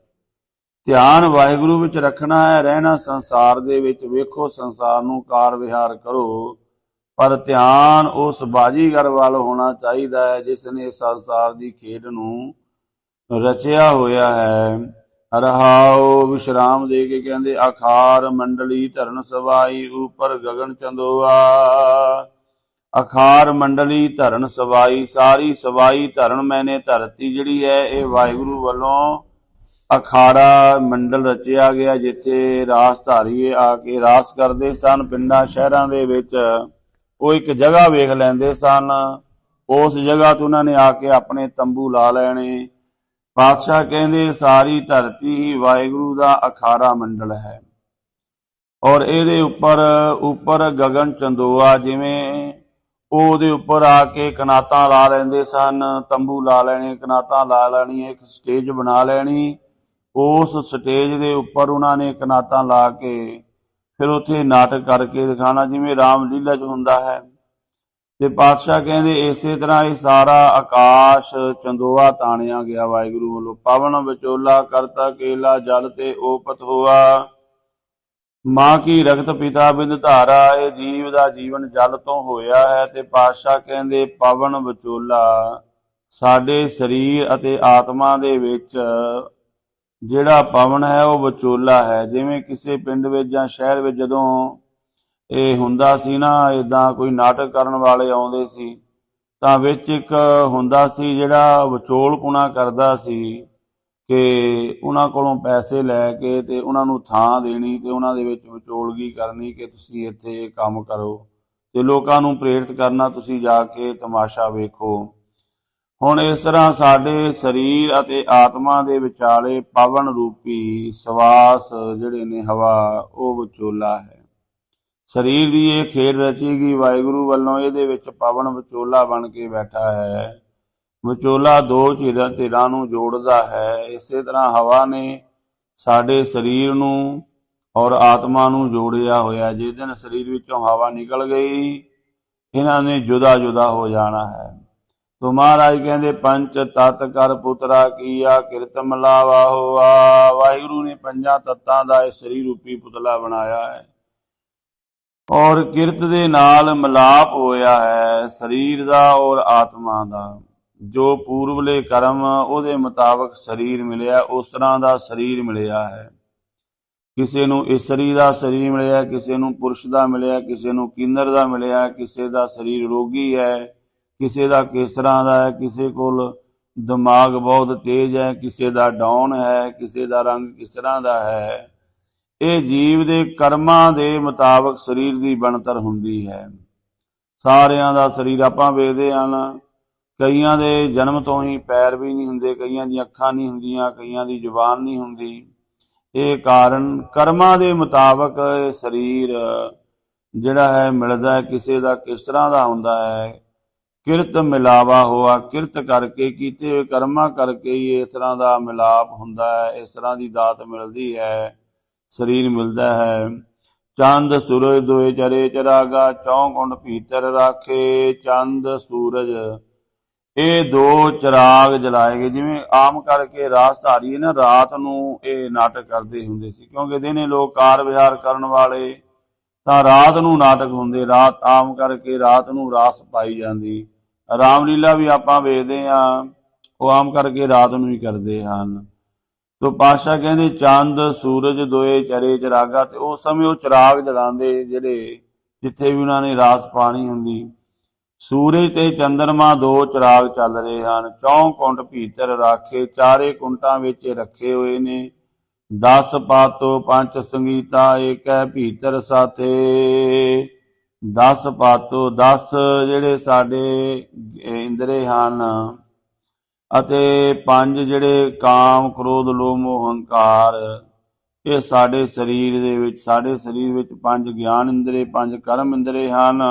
ਧਿਆਨ ਵਾਹਿਗੁਰੂ ਵਿੱਚ ਰੱਖਣਾ ਹੈ, ਰਹਿਣਾ ਸੰਸਾਰ ਦੇ ਵਿੱਚ। ਵੇਖੋ ਸੰਸਾਰ ਨੂੰ ਕਾਰ ਵਿਹਾਰ ਕਰੋ, ਪਰ ਧਿਆਨ ਉਸ ਬਾਜੀਗਰ ਵੱਲ ਹੋਣਾ ਚਾਹੀਦਾ ਹੈ ਜਿਸ ਨੇ ਸੰਸਾਰ ਦੀ ਖੇਡ ਨੂੰ ਰਚਿਆ ਹੋਇਆ ਹੈ। ਰਹਾਉ ਵਿਸ਼ਰਾਮ ਦੇ ਕੇ ਕਹਿੰਦੇ, ਅਖਾਰ ਮੰਡਲੀ ਧਰਨ ਸਵਾਈ, ਉਪਰ ਗਗਨ ਚੰਦੋਆ। ਅਖਾਰ ਮੰਡਲੀ ਧਰਨ ਸਵਾਈ, ਸਾਰੀ ਸਵਾਈ ਧਰਨ ਮੈਨੇ ਧਰਤੀ ਜਿਹੜੀ ਹੈ, ਇਹ ਵਾਹਿਗੁਰੂ ਵੱਲੋਂ ਅਖਾੜਾ ਮੰਡਲ ਰਚਿਆ ਗਿਆ, ਜਿੱਥੇ ਰਾਸਧਾਰੀਏ ਆ ਕੇ ਰਾਸ ਕਰਦੇ ਸਨ। ਪਿੰਡਾਂ ਸ਼ਹਿਰਾਂ ਦੇ ਵਿੱਚ ਉਹ ਇੱਕ ਜਗ੍ਹਾ ਵੇਖ ਲੈਂਦੇ ਸਨ, ਉਸ ਜਗ੍ਹਾ ਤੋਂ ਉਹਨਾਂ ਨੇ ਆ ਕੇ ਆਪਣੇ ਤੰਬੂ ਲਾ ਲੈਣੇ। ਪਾਤਸ਼ਾਹ ਕਹਿੰਦੇ ਸਾਰੀ ਧਰਤੀ ਹੀ ਵਾਹਿਗੁਰੂ ਦਾ ਅਖਾੜਾ ਮੰਡਲ ਹੈ, ਔਰ ਇਹਦੇ ਉੱਪਰ ਗਗਨ ਚੰਦੋਆ, ਜਿਵੇਂ ਉਹਦੇ ਉੱਪਰ ਆ ਕੇ ਕਨਾਤਾਂ ਲਾ ਲੈਂਦੇ ਸਨ, ਤੰਬੂ ਲਾ ਲੈਣੇ, ਕਨਾਤਾਂ ਲਾ ਲੈਣੀਆਂ, ਇੱਕ ਸਟੇਜ ਬਣਾ ਲੈਣੀ। ਉਸ ਸਟੇਜ ਦੇ ਉੱਪਰ ਉਹਨਾਂ ਨੇ ਕਨਾਤਾਂ ਲਾ ਕੇ ਫਿਰ ਉੱਥੇ ਨਾਟਕ ਕਰਕੇ ਦਿਖਾਣਾ, ਜਿਵੇਂ ਰਾਮਲੀਲਾ 'ਚ ਹੁੰਦਾ ਹੈ। ਤੇ ਪਾਤਸ਼ਾਹ ਕਹਿੰਦੇ ਇਸੇ ਤਰ੍ਹਾਂ ਇਹ ਸਾਰਾ ਆਕਾਸ਼ ਚੰਦੋਆ ਤਾਣਿਆ ਗਿਆ ਵਾਹਿਗੁਰੂ ਵੱਲੋਂ। ਪਵਨ ਵਿਚੋਲਾ ਕਰਤਾ ਕੇਲਾ, ਜਲ ਤੇ ਓਪਤ ਹੋਆ। ਮਾਂ ਕੀ ਰਗਤ ਪਿਤਾ ਬਿੰਦ ਧਾਰਾ, ਇਹ ਜੀਵ ਦਾ ਜੀਵਨ ਜਲ ਤੋਂ ਹੋਇਆ ਹੈ। ਤੇ ਪਾਤਸ਼ਾਹ ਕਹਿੰਦੇ ਪਵਨ ਵਿਚੋਲਾ, ਸਾਡੇ ਸਰੀਰ ਅਤੇ ਆਤਮਾ ਦੇ ਵਿੱਚ ਜਿਹੜਾ ਪਵਨ ਹੈ ਉਹ ਵਿਚੋਲਾ ਹੈ। ਜਿਵੇਂ ਕਿਸੇ ਪਿੰਡ ਵਿੱਚ ਜਾਂ ਸ਼ਹਿਰ ਵਿੱਚ ਜਦੋਂ ਇਹ ਹੁੰਦਾ ਸੀ ਨਾ, ਇਦਾਂ ਕੋਈ ਨਾਟਕ ਕਰਨ ਵਾਲੇ ਆਉਂਦੇ ਸੀ, ਤਾਂ ਵਿੱਚ ਇੱਕ ਹੁੰਦਾ ਸੀ ਜਿਹੜਾ ਵਿਚੋਲਪੁਣਾ ਕਰਦਾ ਸੀ ਕਿ ਉਹਨਾਂ ਕੋਲੋਂ ਪੈਸੇ ਲੈ ਕੇ ਤੇ ਉਹਨਾਂ ਨੂੰ ਥਾਂ ਦੇਣੀ ਤੇ ਉਹਨਾਂ ਦੇ ਵਿੱਚ ਵਿਚੋਲਗੀ ਕਰਨੀ ਕਿ ਤੁਸੀਂ ਇੱਥੇ ਇਹ ਕੰਮ ਕਰੋ, ਤੇ ਲੋਕਾਂ ਨੂੰ ਪ੍ਰੇਰਿਤ ਕਰਨਾ ਤੁਸੀਂ ਜਾ ਕੇ ਤਮਾਸ਼ਾ ਵੇਖੋ। ਹੁਣ ਇਸ ਤਰ੍ਹਾਂ ਸਾਡੇ ਸਰੀਰ ਅਤੇ ਆਤਮਾ ਦੇ ਵਿਚਾਲੇ ਪਵਨ ਰੂਪੀ ਸਵਾਸ ਜਿਹੜੇ ਨੇ, ਹਵਾ, ਉਹ ਵਿਚੋਲਾ ਹੈ। ਸਰੀਰ ਦੀ ਇਹ ਖੇਡ ਰਚੀ ਗਈ ਵਾਹਿਗੁਰੂ ਵੱਲੋਂ, ਇਹਦੇ ਵਿੱਚ ਪਵਨ ਵਿਚੋਲਾ ਬਣ ਕੇ ਬੈਠਾ ਹੈ। ਵਿਚੋਲਾ ਦੋ ਧਿਰਾਂ ਨੂੰ ਜੋੜਦਾ ਹੈ। ਇਸੇ ਤਰ੍ਹਾਂ ਹਵਾ ਨੇ ਸਾਡੇ ਸਰੀਰ ਨੂੰ ਔਰ ਆਤਮਾ ਨੂੰ ਜੋੜਿਆ ਹੋਇਆ। ਜਿਸ ਦਿਨ ਸਰੀਰ ਵਿੱਚੋਂ ਹਵਾ ਨਿਕਲ ਗਈ, ਇਹਨਾਂ ਨੇ ਜੁਦਾ ਜੁਦਾ ਹੋ ਜਾਣਾ ਹੈ। ਤੋ ਮਹਾਰਾਜ ਕਹਿੰਦੇ ਪੰਚ ਤਤ ਕਰ ਪੁੱਤਰਾ ਕੀਆ, ਕਿਰਤ ਮਿਲਾਵਾ ਹੋਆ। ਵਾਹਿਗੁਰੂ ਨੇ ਪੰਜਾਂ ਤੱਤਾਂ ਦਾ ਇਹ ਸਰੀਰ ਰੂਪੀ ਪੁਤਲਾ ਬਣਾਇਆ ਹੈ, ਔਰ ਕਿਰਤ ਦੇ ਨਾਲ ਮਿਲਾਪ ਹੋਇਆ ਹੈ ਸਰੀਰ ਦਾ ਔਰ ਆਤਮਾ ਦਾ। ਜੋ ਪੂਰਵਲੇ ਕਰਮ ਉਹਦੇ ਮੁਤਾਬਕ ਸਰੀਰ ਮਿਲਿਆ, ਉਸ ਤਰ੍ਹਾਂ ਦਾ ਸਰੀਰ ਮਿਲਿਆ ਹੈ। ਕਿਸੇ ਨੂੰ ਇਸਤਰੀ ਦਾ ਸਰੀਰ ਮਿਲਿਆ, ਕਿਸੇ ਨੂੰ ਪੁਰਸ਼ ਦਾ ਮਿਲਿਆ, ਕਿਸੇ ਨੂੰ ਕਿੰਨਰ ਦਾ ਮਿਲਿਆ, ਕਿਸੇ ਦਾ ਸਰੀਰ ਰੋਗੀ ਹੈ, ਕਿਸੇ ਦਾ ਕਿਸ ਤਰ੍ਹਾਂ ਦਾ ਹੈ, ਕਿਸੇ ਕੋਲ ਦਿਮਾਗ ਬਹੁਤ ਤੇਜ਼ ਹੈ, ਕਿਸੇ ਦਾ ਡਾਊਨ ਹੈ, ਕਿਸੇ ਦਾ ਰੰਗ ਕਿਸ ਤਰ੍ਹਾਂ ਦਾ ਹੈ। ਇਹ ਜੀਵ ਦੇ ਕਰਮਾਂ ਦੇ ਮੁਤਾਬਕ ਸਰੀਰ ਦੀ ਬਣਤਰ ਹੁੰਦੀ ਹੈ। ਸਾਰਿਆਂ ਦਾ ਸਰੀਰ ਆਪਾਂ ਵੇਖਦੇ ਹਨ, ਕਈਆਂ ਦੇ ਜਨਮ ਤੋਂ ਹੀ ਪੈਰ ਵੀ ਨਹੀਂ ਹੁੰਦੇ, ਕਈਆਂ ਦੀਆਂ ਅੱਖਾਂ ਨਹੀਂ ਹੁੰਦੀਆਂ, ਕਈਆਂ ਦੀ ਜ਼ੁਬਾਨ ਨਹੀਂ ਹੁੰਦੀ। ਇਹ ਕਾਰਨ ਕਰਮਾਂ ਦੇ ਮੁਤਾਬਕ ਇਹ ਸਰੀਰ ਜਿਹੜਾ ਹੈ ਮਿਲਦਾ ਹੈ। ਕਿਸੇ ਦਾ ਕਿਸ ਤਰ੍ਹਾਂ ਦਾ ਹੁੰਦਾ ਹੈ, ਕਿਰਤ ਮਿਲਾਵਾ ਹੋਆ, ਕਿਰਤ ਕਰਕੇ ਕੀਤੇ ਹੋਏ ਕਰਮਾਂ ਕਰਕੇ ਹੀ ਇਸ ਤਰ੍ਹਾਂ ਦਾ ਮਿਲਾਪ ਹੁੰਦਾ ਹੈ, ਇਸ ਤਰ੍ਹਾਂ ਦੀ ਦਾਤ ਮਿਲਦੀ ਹੈ, ਸਰੀਰ ਮਿਲਦਾ ਹੈ। ਚੰਦ ਸੂਰਜ ਦੋਏ ਚਰੇ ਚਰਾਗਾ, ਚੌਂ ਕੁੰਡ ਭੀਤਰ ਰਾਖੇ। ਚੰਦ ਸੂਰਜ ਇਹ ਦੋ ਚਿਰਾਗ ਜਲਾਏ ਗਏ। ਜਿਵੇਂ ਆਮ ਕਰਕੇ ਰਾਸਧਾਰੀ ਨਾ ਰਾਤ ਨੂੰ ਇਹ ਨਾਟਕ ਕਰਦੇ ਹੁੰਦੇ ਸੀ, ਕਿਉਂਕਿ ਦਿਨੇ ਲੋਕ ਕਾਰ ਵਿਹਾਰ ਕਰਨ ਵਾਲੇ, ਤਾਂ ਰਾਤ ਨੂੰ ਨਾਟਕ ਹੁੰਦੇ। ਰਾਤ ਆਮ ਕਰਕੇ ਰਾਤ ਨੂੰ ਰਾਸ ਪਾਈ ਜਾਂਦੀ। ਰਾਮਲੀਲਾ ਵੀ ਆਪਾਂ ਵੇਖਦੇ ਹਾਂ, ਉਹ ਆਮ ਕਰਕੇ ਰਾਤ ਨੂੰ ਹੀ ਕਰਦੇ ਹਨ। ਤੋ ਪਾਤਸ਼ਾਹ ਕਹਿੰਦੇ ਚੰਦ ਸੂਰਜ ਦੋਏ ਚਰੇ ਚਰਾਗਾ, ਤੇ ਉਸ ਸਮੇਂ ਉਹ ਚਿਰਾਗ ਜਲਾਉਂਦੇ ਜਿਹੜੇ ਜਿੱਥੇ ਵੀ ਉਹਨਾਂ ਨੇ ਰਾਸ ਪਾਣੀ ਹੁੰਦੀ। ਸੂਰਜ ਤੇ ਚੰਦਰਮਾ ਦੋ ਚਿਰਾਗ ਚੱਲ ਰਹੇ ਹਨ। ਚੌਂ ਕੁੰਟ ਭੀਤਰ ਰਾਖੇ, ਚਾਰੇ ਕੁੰਟਾਂ ਵਿੱਚ ਰੱਖੇ ਹੋਏ ਨੇ। 10 ਪਾਤੋ ਪੰਜ ਸੰਗੀਤਾ, ਏਕੈ ਭੀਤਰ ਸਾਥੇ। 10 ਪਾਤੋ 10 ਜਿਹੜੇ ਸਾਡੇ ਇੰਦਰੇ ਹਨ, ਅਤੇ 5 ਜਿਹੜੇ ਕਾਮ ਕ੍ਰੋਧ ਲੋਭ ਮੋਹ ਹੰਕਾਰ, ਇਹ ਸਾਡੇ ਸਰੀਰ ਦੇ ਵਿੱਚ, ਸਾਡੇ ਸਰੀਰ ਵਿੱਚ 5 ਗਿਆਨ ਇੰਦਰੇ, 5 ਕਰਮ ਇੰਦਰੇ ਹਨ,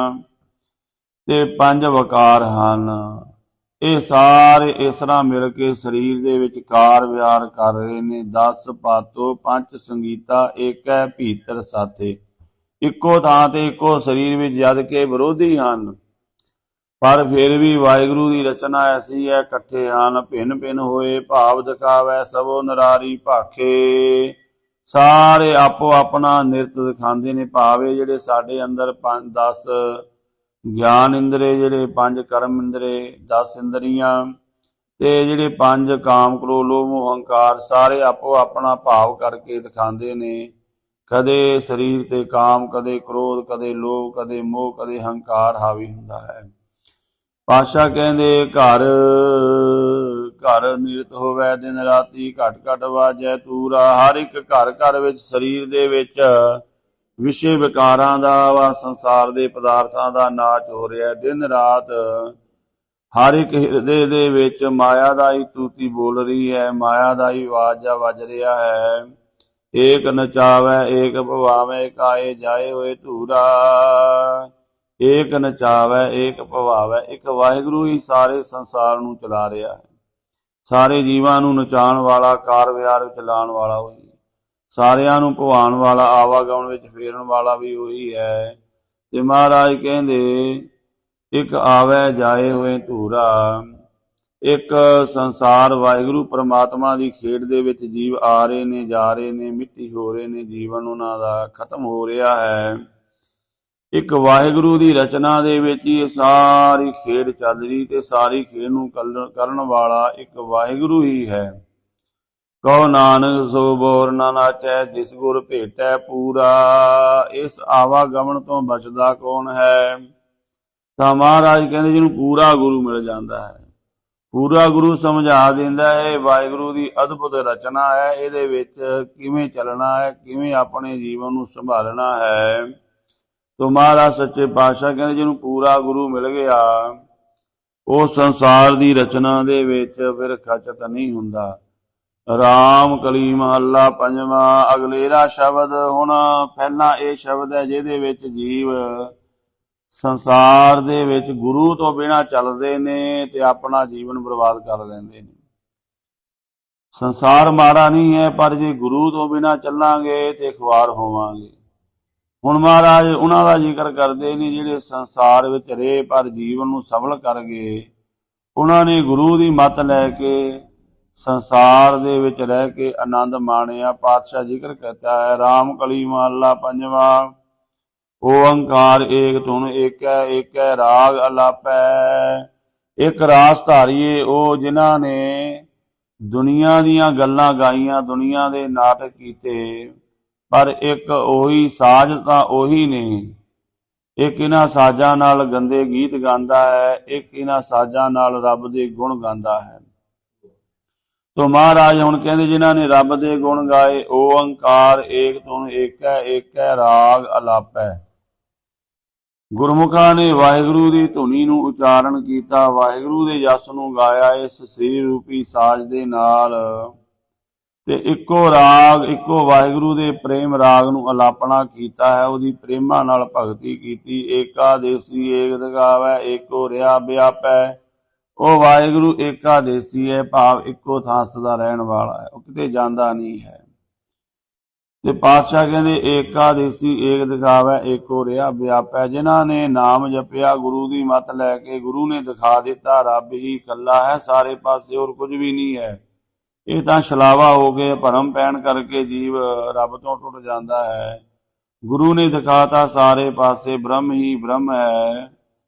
ਤੇ 5 ਵਕਾਰ ਹਨ। ਇਹ ਸਾਰੇ ਇਸ ਤਰ੍ਹਾਂ ਮਿਲ ਕੇ ਸਰੀਰ ਦੇ ਵਿੱਚ ਕਾਰ ਵਿਹਾਰ ਕਰ ਰਹੇ ਨੇ। 10 ਪਾਤੋ ਪੰਜ ਸੰਗੀਤਾ, ਏਕੈ ਭੀਤਰ ਸਾਥੇ। ਇੱਕੋ ਥਾਂ ਤੇ ਇੱਕੋ ਸਰੀਰ ਵਿੱਚ ਜਦ ਕੇ ਵਿਰੋਧੀ ਹਨ, ਪਰ ਫਿਰ ਵੀ ਵਾਹਿਗੁਰੂ ਦੀ ਰਚਨਾ ਐਸੀ ਹੈ, ਇਕੱਠੇ ਹਨ। ਭਿੰਨ ਭਿੰਨ ਹੋਏ ਭਾਵ ਦਿਖਾਵੈ, ਸਭੋ ਨਰਾਰੀ ਭਾਖੇ। ਸਾਰੇ ਆਪੋ ਆਪਣਾ ਨਿਰਤ ਦਿਖਾਉਂਦੇ ਨੇ। ਭਾਵੇਂ ਜਿਹੜੇ ਸਾਡੇ ਅੰਦਰ 10 ਗਿਆਨ ਇੰਦਰੇ, ਜਿਹੜੇ 5 ਕਰਮ ਇੰਦਰੇ, 10 ਇੰਦਰੀਆਂ, ਤੇ ਜਿਹੜੇ 5 ਕਾਮ ਕ੍ਰੋਧ ਲੋਭ ਮੋਹ ਹੰਕਾਰ, ਸਾਰੇ ਆਪੋ ਆਪਣਾ ਭਾਵ ਕਰਕੇ ਦਿਖਾਉਂਦੇ ਨੇ। ਕਦੇ ਸਰੀਰ ਤੇ ਕਾਮ, ਕਦੇ ਕ੍ਰੋਧ, ਕਦੇ ਲੋਭ, ਕਦੇ ਮੋਹ, ਕਦੇ ਹੰਕਾਰ ਹਾਵੀ ਹੁੰਦਾ ਹੈ। ਪਾਤਸ਼ਾਹ ਕਹਿੰਦੇ ਘਰ ਘਰ ਨਿਰਤ ਹੋਵੇ ਦਿਨ ਰਾਤੀ, ਘਟ ਘਟ ਵਾਜੈ ਤੂਰਾ। ਹਰ ਇੱਕ ਘਰ ਘਰ ਵਿੱਚ, ਸਰੀਰ ਦੇ ਵਿੱਚ ਵਿਸ਼ੇ ਵਿਕਾਰਾਂ ਦਾ ਵਾ ਸੰਸਾਰ ਦੇ ਪਦਾਰਥਾਂ ਦਾ ਨਾਚ ਹੋ ਰਿਹਾ। ਦਿਨ ਰਾਤ ਹਰ ਇੱਕ ਹਿਰਦੇ ਦੇ ਵਿੱਚ ਮਾਇਆ ਦਾ ਹੀ ਤੂਤੀ ਬੋਲ ਰਹੀ ਹੈ, ਮਾਇਆ ਦਾ ਹੀ ਆਵਾਜ਼ ਵੱਜ ਰਿਹਾ ਹੈ। ਏਕ ਨਚਾਵੈ ਏਕ ਭਵਾਵੈ, ਕਾਏ ਜਾਏ ਹੋਏ ਧੂਰਾ। ਏਕ ਨਚਾਵੈ ਏਕ ਭਵਾਵੈ, ਇੱਕ ਵਾਹਿਗੁਰੂ ਹੀ ਸਾਰੇ ਸੰਸਾਰ ਨੂੰ ਚਲਾ ਰਿਹਾ ਹੈ। ਸਾਰੇ ਜੀਵਾਂ ਨੂੰ ਨਚਾਉਣ ਵਾਲਾ, ਕਾਰ ਵਿਹਾਰ ਵਿੱਚ ਲਾਉਣ ਵਾਲਾ ਹੋਈ, ਸਾਰਿਆਂ ਨੂੰ ਭਵਾਉਣ ਵਾਲਾ, ਆਵਾਗਮਨ ਵਿੱਚ ਫੇਰਨ ਵਾਲਾ ਵੀ ਉਹੀ ਹੈ। ਤੇ ਮਹਾਰਾਜ ਕਹਿੰਦੇ ਇੱਕ ਆਵੈ ਜਾਏ ਹੋਏ ਧੂਰਾ। ਇੱਕ ਸੰਸਾਰ ਵਾਹਿਗੁਰੂ ਪਰਮਾਤਮਾ ਦੀ ਖੇਡ ਦੇ ਵਿੱਚ ਜੀਵ ਆ ਰਹੇ ਨੇ, ਜਾ ਰਹੇ ਨੇ, ਮਿੱਟੀ ਹੋ ਰਹੇ ਨੇ, ਜੀਵਨ ਉਹਨਾਂ ਦਾ ਖਤਮ ਹੋ ਰਿਹਾ ਹੈ। ਇੱਕ ਵਾਹਿਗੁਰੂ ਦੀ ਰਚਨਾ ਦੇ ਵਿੱਚ ਹੀ ਇਹ ਸਾਰੀ ਖੇਡ ਚੱਲ ਰਹੀ, ਤੇ ਸਾਰੀ ਖੇਡ ਨੂੰ ਕਰਨ ਵਾਲਾ ਇੱਕ ਵਾਹਿਗੁਰੂ ਹੀ ਹੈ। ਕਹੋ ਨਾਨਕ ਸੋ ਬੋਰ ਨਾ ਨਾਚੈ, ਜਿਸ ਗੁਰ ਭੇਟੈ ਪੂਰਾ। ਇਸ ਆਵਾਗਮਨ ਤੋਂ ਬਚਦਾ ਕੌਣ ਹੈ? ਤਾਂ ਮਹਾਰਾਜ ਕਹਿੰਦੇ ਜਿਹਨੂੰ ਪੂਰਾ ਗੁਰੂ ਮਿਲ ਜਾਂਦਾ ਹੈ। ਪੂਰਾ ਗੁਰੂ ਸਮਝਾ ਦਿੰਦਾ ਹੈ ਵਾਹਿਗੁਰੂ ਦੀ ਅਦਭੁਤ ਰਚਨਾ ਹੈ, ਇਹਦੇ ਵਿੱਚ ਕਿਵੇਂ ਚੱਲਣਾ ਹੈ, ਕਿਵੇਂ ਆਪਣੇ ਜੀਵਨ ਨੂੰ ਸੰਭਾਲਣਾ ਹੈ। ਤੋ ਮਹਾਰਾਜ ਸੱਚੇ ਪਾਤਸ਼ਾਹ ਕਹਿੰਦੇ ਜਿਹਨੂੰ ਪੂਰਾ ਗੁਰੂ ਮਿਲ ਗਿਆ, ਉਹ ਸੰਸਾਰ ਦੀ ਰਚਨਾ ਦੇ ਵਿੱਚ ਫਿਰ ਖਚਤ ਨਹੀਂ ਹੁੰਦਾ। ਰਾਮ ਕਲੀ ਮਹੱਲਾ ਪੰਜਵਾਂ। ਅਗਲੇਰਾ ਸ਼ਬਦ। ਹੁਣ ਪਹਿਲਾਂ ਇਹ ਸ਼ਬਦ ਹੈ ਜਿਹਦੇ ਵਿੱਚ ਜੀਵ ਸੰਸਾਰ ਦੇ ਵਿੱਚ ਗੁਰੂ ਤੋਂ ਬਿਨਾਂ ਚੱਲਦੇ ਨੇ ਤੇ ਆਪਣਾ ਜੀਵਨ ਬਰਬਾਦ ਕਰ ਲੈਂਦੇ ਨੇ। ਸੰਸਾਰ ਮਾੜਾ ਨਹੀਂ ਹੈ, ਪਰ ਜੇ ਗੁਰੂ ਤੋਂ ਬਿਨਾਂ ਚੱਲਾਂਗੇ ਤੇ ਖੁਆਰ ਹੋਵਾਂਗੇ। ਹੁਣ ਮਹਾਰਾਜ ਉਹਨਾਂ ਦਾ ਜ਼ਿਕਰ ਕਰਦੇ ਨੇ ਜਿਹੜੇ ਸੰਸਾਰ ਵਿੱਚ ਰਹੇ ਪਰ ਜੀਵਨ ਨੂੰ ਸਫਲ ਕਰ ਗਏ। ਉਹਨਾਂ ਨੇ ਗੁਰੂ ਦੀ ਮੱਤ ਲੈ ਕੇ ਸੰਸਾਰ ਦੇ ਵਿੱਚ ਰਹਿ ਕੇ ਆਨੰਦ ਮਾਣਿਆ। ਪਾਤਸ਼ਾਹ ਜ਼ਿਕਰ ਕਰਤਾ ਹੈ ਰਾਮ ਕਲੀ ਮਹੱਲਾ ਪੰਜਵਾਂ। ਓੰਕਾਰ ਏਕ ਧੁਨ ਏਕੈ, ਏਕੈ ਰਾਗ ਅਲਾਪੈ। ਇੱਕ ਰਾਸ ਧਾਰੀਏ ਉਹ ਜਿਨ੍ਹਾਂ ਨੇ ਦੁਨੀਆ ਦੀਆਂ ਗੱਲਾਂ ਗਾਈਆਂ, ਦੁਨੀਆ ਦੇ ਨਾਟਕ ਕੀਤੇ, ਪਰ ਇੱਕ ਉਹੀ ਸਾਜ਼ ਤਾਂ ਉਹੀ ਨੇ। ਇੱਕ ਇਹਨਾਂ ਸਾਜ਼ਾਂ ਨਾਲ ਗੰਦੇ ਗੀਤ ਗਾਉਂਦਾ ਹੈ, ਇੱਕ ਇਹਨਾਂ ਸਾਜ਼ਾਂ ਨਾਲ ਰੱਬ ਦੇ ਗੁਣ ਗਾਉਂਦਾ ਹੈ। ਤੋ ਮਹਾਰਾਜ ਹੁਣ ਕਹਿੰਦੇ ਜਿਨ੍ਹਾਂ ਨੇ ਰੱਬ ਦੇ ਗੁਣ ਗਾਏ, ਓੰਕਾਰ ਏਕ ਧੁਨ ਏਕੈ, ਏਕੈ ਰਾਗ ਅਲਾਪੈ। ਗੁਰਮੁਖਾਂ ਨੇ ਵਾਹਿਗੁਰੂ ਦੀ ਧੁਨੀ ਨੂੰ ਉਚਾਰਨ ਕੀਤਾ, ਵਾਹਿਗੁਰੂ ਦੇ ਜਸ ਨੂੰ ਗਾਇਆ ਇਸ ਸਰੀਰ ਰੂਪੀ ਸਾਜ਼ ਦੇ ਨਾਲ, ਤੇ ਇੱਕੋ ਰਾਗ, ਇੱਕੋ ਵਾਹਿਗੁਰੂ ਦੇ ਪ੍ਰੇਮ ਰਾਗ ਨੂੰ ਅਲਾਪਣਾ ਕੀਤਾ ਹੈ, ਉਹਦੀ ਪ੍ਰੇਮਾਂ ਨਾਲ ਭਗਤੀ ਕੀਤੀ। ਏਕਾਦੇਸੀ ਏਕ ਦਿਖਾਵੈ, ਏਕੋ ਰਿਹਾ ਵਿਆਪੈ। ਉਹ ਵਾਹਿਗੁਰੂ ਏਕਾਦੇਸੀ ਹੈ, ਭਾਵ ਇੱਕੋ ਥਾਂ ਸਦਾ ਰਹਿਣ ਵਾਲਾ ਹੈ, ਉਹ ਕਿਤੇ ਜਾਂਦਾ ਨਹੀਂ ਹੈ। ਤੇ ਪਾਤਸ਼ਾਹ ਕਹਿੰਦੇ ਏਕਾਦੇਸੀ ਏਕ ਦਿਖਾਵੈ, ਏਕੋ ਰਿਹਾ ਵਿਆਪੈ। ਜਿਨ੍ਹਾਂ ਨੇ ਨਾਮ ਜਪਿਆ, ਗੁਰੂ ਦੀ ਮੱਤ ਲੈ ਕੇ, ਗੁਰੂ ਨੇ ਦਿਖਾ ਦਿੱਤਾ ਰੱਬ ਹੀ ਇਕੱਲਾ ਹੈ ਸਾਰੇ ਪਾਸੇ, ਹੋਰ ਕੁਝ ਵੀ ਨਹੀਂ ਹੈ। ਇਹ ਤਾਂ ਛਲਾਵਾ ਹੋ ਕੇ ਭਰਮ ਪੈਣ ਕਰਕੇ ਜੀਵ ਰੱਬ ਤੋਂ ਟੁੱਟ ਜਾਂਦਾ ਹੈ। ਗੁਰੂ ਨੇ ਦਿਖਾਤਾ ਸਾਰੇ ਪਾਸੇ ਬ੍ਰਹਮ ਹੀ ਬ੍ਰਹਮ ਹੈ,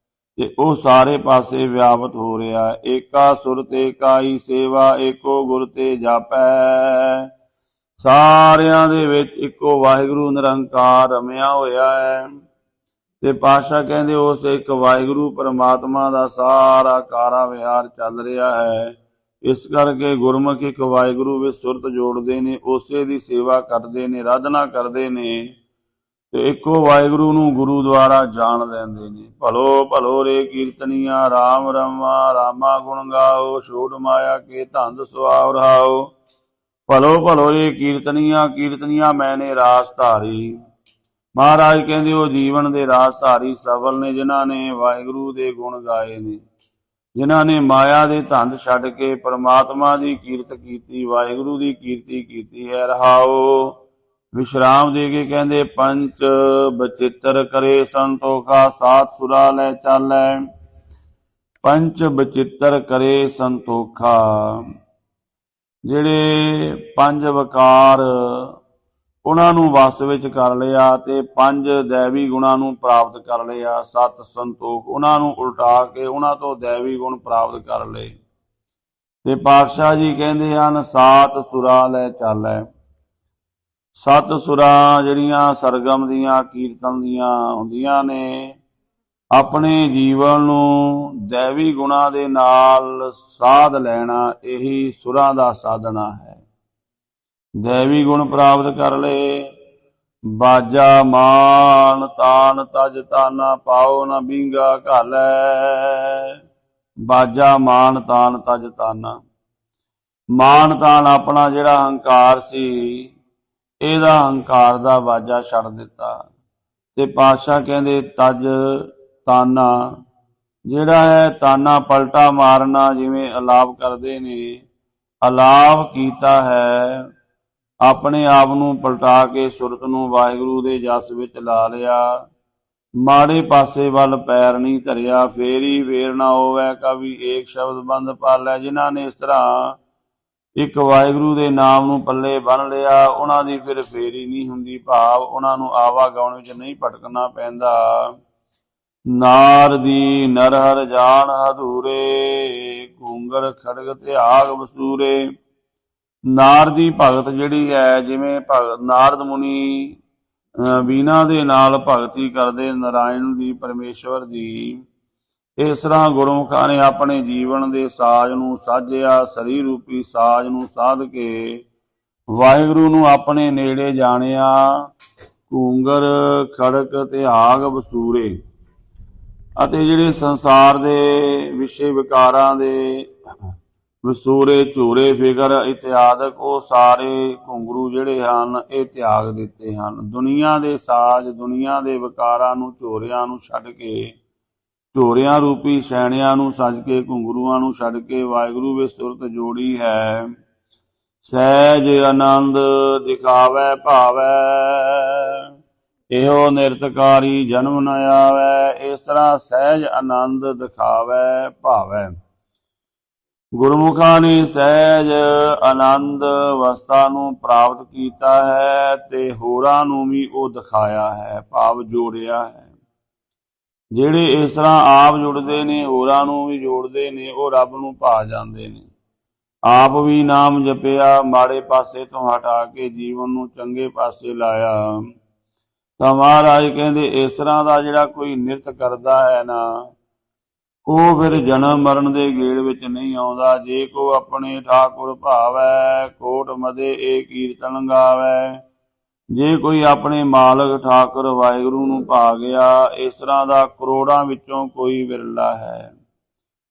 ਤੇ ਉਹ ਸਾਰੇ ਪਾਸੇ ਵਿਆਪਤ ਹੋ ਰਿਹਾ। ਏਕਾ ਸੁਰ ਤੇ ਕਾਈ ਸੇਵਾ, ਏਕੋ ਗੁਰ ਤੇ ਜਾਪੈ। ਸਾਰਿਆਂ ਦੇ ਵਿੱਚ ਇੱਕੋ ਵਾਹਿਗੁਰੂ ਨਿਰੰਕਾਰ ਰਮਿਆ ਹੋਇਆ ਹੈ। ਤੇ ਪਾਤਸ਼ਾਹ ਕਹਿੰਦੇ ਉਸ ਇੱਕ ਵਾਹਿਗੁਰੂ ਪਰਮਾਤਮਾ ਦਾ ਸਾਰਾ ਕਾਰਾ ਵਿਹਾਰ ਚੱਲ ਰਿਹਾ ਹੈ। ਇਸ ਕਰਕੇ ਗੁਰਮੁਖ ਇੱਕ ਵਾਹਿਗੁਰੂ ਵਿੱਚ ਸੁਰਤ ਜੋੜਦੇ ਨੇ, ਉਸੇ ਦੀ ਸੇਵਾ ਕਰਦੇ ਨੇ, ਆਰਾਧਨਾ ਕਰਦੇ ਨੇ, ਤੇ ਇੱਕੋ ਵਾਹਿਗੁਰੂ ਨੂੰ ਗੁਰੂ ਦੁਆਰਾ ਜਾਣ ਲੈਂਦੇ ਨੇ। ਭਲੋ ਭਲੋ ਰੇ ਕੀਰਤਨੀਆਂ, ਰਾਮ ਰਮਾ ਰਾਮਾ ਗੁਣ ਗਾਓ, ਛੋੜ ਮਾਇਆ ਕੇ ਧੰਦ ਸੁਆਵ ਰਹਾਓ। ਭਲੋ ਭਲੋ ਰੇ ਕੀਰਤਨੀਆਂ, ਕੀਰਤਨੀਆਂ ਮੈਨੇ ਰਾਸ ਧਾਰੀ। ਮਹਾਰਾਜ ਕਹਿੰਦੇ ਉਹ ਜੀਵਨ ਦੇ ਰਾਸ ਧਾਰੀ ਸਫਲ ਨੇ ਜਿਨ੍ਹਾਂ ਨੇ ਵਾਹਿਗੁਰੂ ਦੇ ਗੁਣ ਗਾਏ ਨੇ, ਜਿਨ੍ਹਾਂ ਨੇ ਮਾਇਆ ਦੇ ਧੰਦ ਛੱਡ ਕੇ ਪਰਮਾਤਮਾ ਦੀ ਕੀਰਤ ਕੀਤੀ, ਵਾਹਿਗੁਰੂ ਦੀ ਕੀਰਤੀ ਕੀਤੀ ਹੈ। ਰਹਾਓ ਵਿਸ਼ਰਾਮ ਦੇ ਕੇ ਕਹਿੰਦੇ ਪੰਚ ਬਚਿੱਤਰ ਕਰੇ ਸੰਤੋਖਾ, ਸਾਤ ਸੁਰਾ ਲੈ ਚਾਲੈ। ਪੰਚ ਬਚਿੱਤਰ ਕਰੇ ਸੰਤੋਖਾ, ਜਿਹੜੇ ਪੰਜ ਵਕਾਰ ਉਹਨਾਂ ਨੂੰ ਵਸ ਵਿੱਚ ਕਰ ਲਿਆ, ਤੇ ਪੰਜ ਦੈਵੀ ਗੁਣਾਂ ਨੂੰ ਪ੍ਰਾਪਤ ਕਰ ਲਿਆ। ਸਤ ਸੰਤੋਖ ਉਹਨਾਂ ਨੂੰ ਉਲਟਾ ਕੇ ਉਹਨਾਂ ਤੋਂ ਦੈਵੀ ਗੁਣ ਪ੍ਰਾਪਤ ਕਰ ਲਏ। ਤੇ ਪਾਤਸ਼ਾਹ ਜੀ ਕਹਿੰਦੇ ਹਨ ਸਾਤ ਸੁਰਾ ਲੈ ਚਾਲੈ। ਸੱਤ ਸੁਰਾਂ ਜਿਹੜੀਆਂ ਸਰਗਮ ਦੀਆਂ, ਕੀਰਤਨ ਦੀਆਂ ਹੁੰਦੀਆਂ ਨੇ, ਆਪਣੇ ਜੀਵਨ ਨੂੰ ਦੈਵੀ ਗੁਣਾਂ ਦੇ ਨਾਲ ਸਾਧ ਲੈਣਾ, ਇਹੀ ਸੁਰਾਂ ਦਾ ਸਾਧਨਾ ਹੈ। ਦੈਵੀ ਗੁਣ ਪ੍ਰਾਪਤ ਕਰ ਲਏ। ਬਾਜਾ ਮਾਨ ਤਾਨ ਤਜ ਤਾਨਾ, ਪਾਓ ਨਾ ਬੀਂਗਾ ਘਾਲੈ। ਬਾਜਾ ਮਾਨ ਤਾਨ ਤਜ ਤਾਨਾ, ਮਾਨ ਤਾਨ ਆਪਣਾ ਜਿਹੜਾ ਹੰਕਾਰ ਸੀ, ਇਹਦਾ ਹੰਕਾਰ ਦਾ ਵਾਜਾ ਛੱਡ ਦਿੱਤਾ। ਤੇ ਪਾਤਸ਼ਾਹ ਕਹਿੰਦੇ ਤਜ ਤਾਨਾ, ਜਿਹੜਾ ਹੈ ਤਾਨਾ ਪਲਟਾ ਮਾਰਨਾ, ਜਿਵੇਂ ਅਲਾਪ ਕਰਦੇ ਨੇ, ਅਲਾਪ ਕੀਤਾ ਹੈ। ਆਪਣੇ ਆਪ ਨੂੰ ਪਲਟਾ ਕੇ ਸੁਰਤ ਨੂੰ ਵਾਹਿਗੁਰੂ ਦੇ ਜਸ ਵਿੱਚ ਲਾ ਲਿਆ। ਮਾੜੇ ਪਾਸੇ ਵੱਲ ਪੈਰ ਨਹੀਂ ਧਰਿਆ। ਫੇਰੀ ਫੇਰ ਨਾ ਹੋਵੇ ਕਵੀ ਏਕ ਸ਼ਬਦ ਬੰਦ ਪਾਲੈ। ਜਿਨ੍ਹਾਂ ਨੇ ਇਸ ਤਰ੍ਹਾਂ ਇੱਕ ਵਾਹਿਗੁਰੂ ਦੇ ਨਾਮ ਨੂੰ ਪੱਲੇ ਬੰਨ ਲਿਆ, ਉਹਨਾਂ ਦੀ ਫਿਰ ਫੇਰੀ ਨਹੀਂ ਹੁੰਦੀ, ਭਾਵ ਉਹਨਾਂ ਨੂੰ ਆਵਾਗਾਉਣ ਵਿੱਚ ਨਹੀਂ ਭਟਕਣਾ ਪੈਂਦਾ। ਨਾਰਦੀ ਨਰਹਰ ਜਾਣ ਹਦੂਰੇ, ਘੂੰਗਰ ਖੜਗ ਤਿਆਗ ਵਸੂਰੇ। ਨਾਰਦੀ ਭਗਤ ਜਿਹੜੀ ਹੈ, ਜਿਵੇਂ ਭਗਤ ਨਾਰਦ ਮੁਨੀ ਵੀਣਾ ਦੇ ਨਾਲ ਭਗਤੀ ਕਰਦੇ ਨਾਰਾਇਣ ਦੀ, ਪਰਮੇਸ਼ਵਰ ਦੀ, ਇਸ ਤਰ੍ਹਾਂ ਗੁਰਮੁਖਾਂ ਨੇ ਆਪਣੇ ਜੀਵਨ ਦੇ ਸਾਜ਼ ਨੂੰ ਸਾਜਿਆ, ਸਰੀਰ ਰੂਪੀ ਸਾਜ਼ ਨੂੰ ਸਾਧ ਕੇ ਵਾਹਿਗੁਰੂ ਨੂੰ ਆਪਣੇ ਨੇੜੇ ਜਾਣਿਆ। ਘੂੰਗਰ ਖੜਕ ਤਿਆਗ ਵਸੂਰੇ, ਅਤੇ ਜਿਹੜੇ ਸੰਸਾਰ ਦੇ ਵਿਸ਼ੇ ਵਿਕਾਰਾਂ ਦੇ ਵਸੂਰੇ, ਝੂਰੇ, ਫਿਕਰ ਇਤਿਆਦਿਕ, ਉਹ ਸਾਰੇ ਘੁੰਗਰੂ ਜਿਹੜੇ ਹਨ ਇਹ ਤਿਆਗ ਦਿੱਤੇ ਹਨ। ਦੁਨੀਆ ਦੇ ਸਾਜ਼, ਦੁਨੀਆ ਦੇ ਵਿਕਾਰਾਂ ਨੂੰ, ਝੋਰਿਆਂ ਨੂੰ ਛੱਡ ਕੇ, ਝੋਰਿਆਂ ਰੂਪੀ ਸੈਣਿਆਂ ਨੂੰ ਸੱਜ ਕੇ, ਘੁੰਗਰੂਆਂ ਨੂੰ ਛੱਡ ਕੇ ਵਾਹਿਗੁਰੂ ਵਿੱਚ ਸੁਰਤ ਜੋੜੀ ਹੈ। ਸਹਿਜ ਆਨੰਦ ਦਿਖਾਵੈ ਭਾਵੈ, ਇਹੋ ਨਿਰਤਕਾਰੀ ਜਨਮ ਨ ਆਵੈ। ਇਸ ਤਰ੍ਹਾਂ ਸਹਿਜ ਆਨੰਦ ਦਿਖਾਵੈ ਭਾਵੈ। ਗੁਰਮੁਖਾਂ ਨੇ ਸਹਿਜ ਆਨੰਦ ਅਵਸਥਾ ਨੂੰ ਪ੍ਰਾਪਤ ਕੀਤਾ ਹੈ, ਤੇ ਹੋਰਾਂ ਨੂੰ ਵੀ ਉਹ ਦਿਖਾਇਆ ਹੈ, ਭਾਵ ਜੋੜਿਆ ਹੈ। ਜਿਹੜੇ ਇਸ ਤਰ੍ਹਾਂ ਆਪ ਜੁੜਦੇ ਨੇ, ਹੋਰਾਂ ਨੂੰ ਵੀ ਜੋੜਦੇ ਨੇ, ਉਹ ਰੱਬ ਨੂੰ ਭਾ ਜਾਂਦੇ ਨੇ। ਆਪ ਵੀ ਨਾਮ ਜਪਿਆ, ਮਾੜੇ ਪਾਸੇ ਤੋਂ ਹਟਾ ਕੇ ਜੀਵਨ ਨੂੰ ਚੰਗੇ ਪਾਸੇ ਲਾਇਆ। ਤਾਂ ਮਹਾਰਾਜ ਕਹਿੰਦੇ ਇਸ ਤਰ੍ਹਾਂ ਦਾ ਜਿਹੜਾ ਕੋਈ ਨਿਰਤ ਕਰਦਾ ਹੈ ਨਾ, ਉਹ ਫਿਰ ਜਨਮ ਮਰਨ ਦੇ ਗੇੜ ਵਿੱਚ ਨਹੀਂ ਆਉਂਦਾ। ਜੇ ਕੋ ਆਪਣੇ ਠਾਕੁਰ ਭਾਵੈ, ਕੋਟ ਮਦੇ ਏ ਕੀਰਤਨ ਗਾਵੈ। ਜੇ ਕੋਈ ਆਪਣੇ ਮਾਲਕ ਠਾਕੁਰ ਵਾਹਿਗੁਰੂ ਨੂੰ ਭਾ ਗਿਆ, ਇਸ ਤਰ੍ਹਾਂ ਦਾ ਕਰੋੜਾਂ ਵਿੱਚੋਂ ਕੋਈ ਵਿਰਲਾ ਹੈ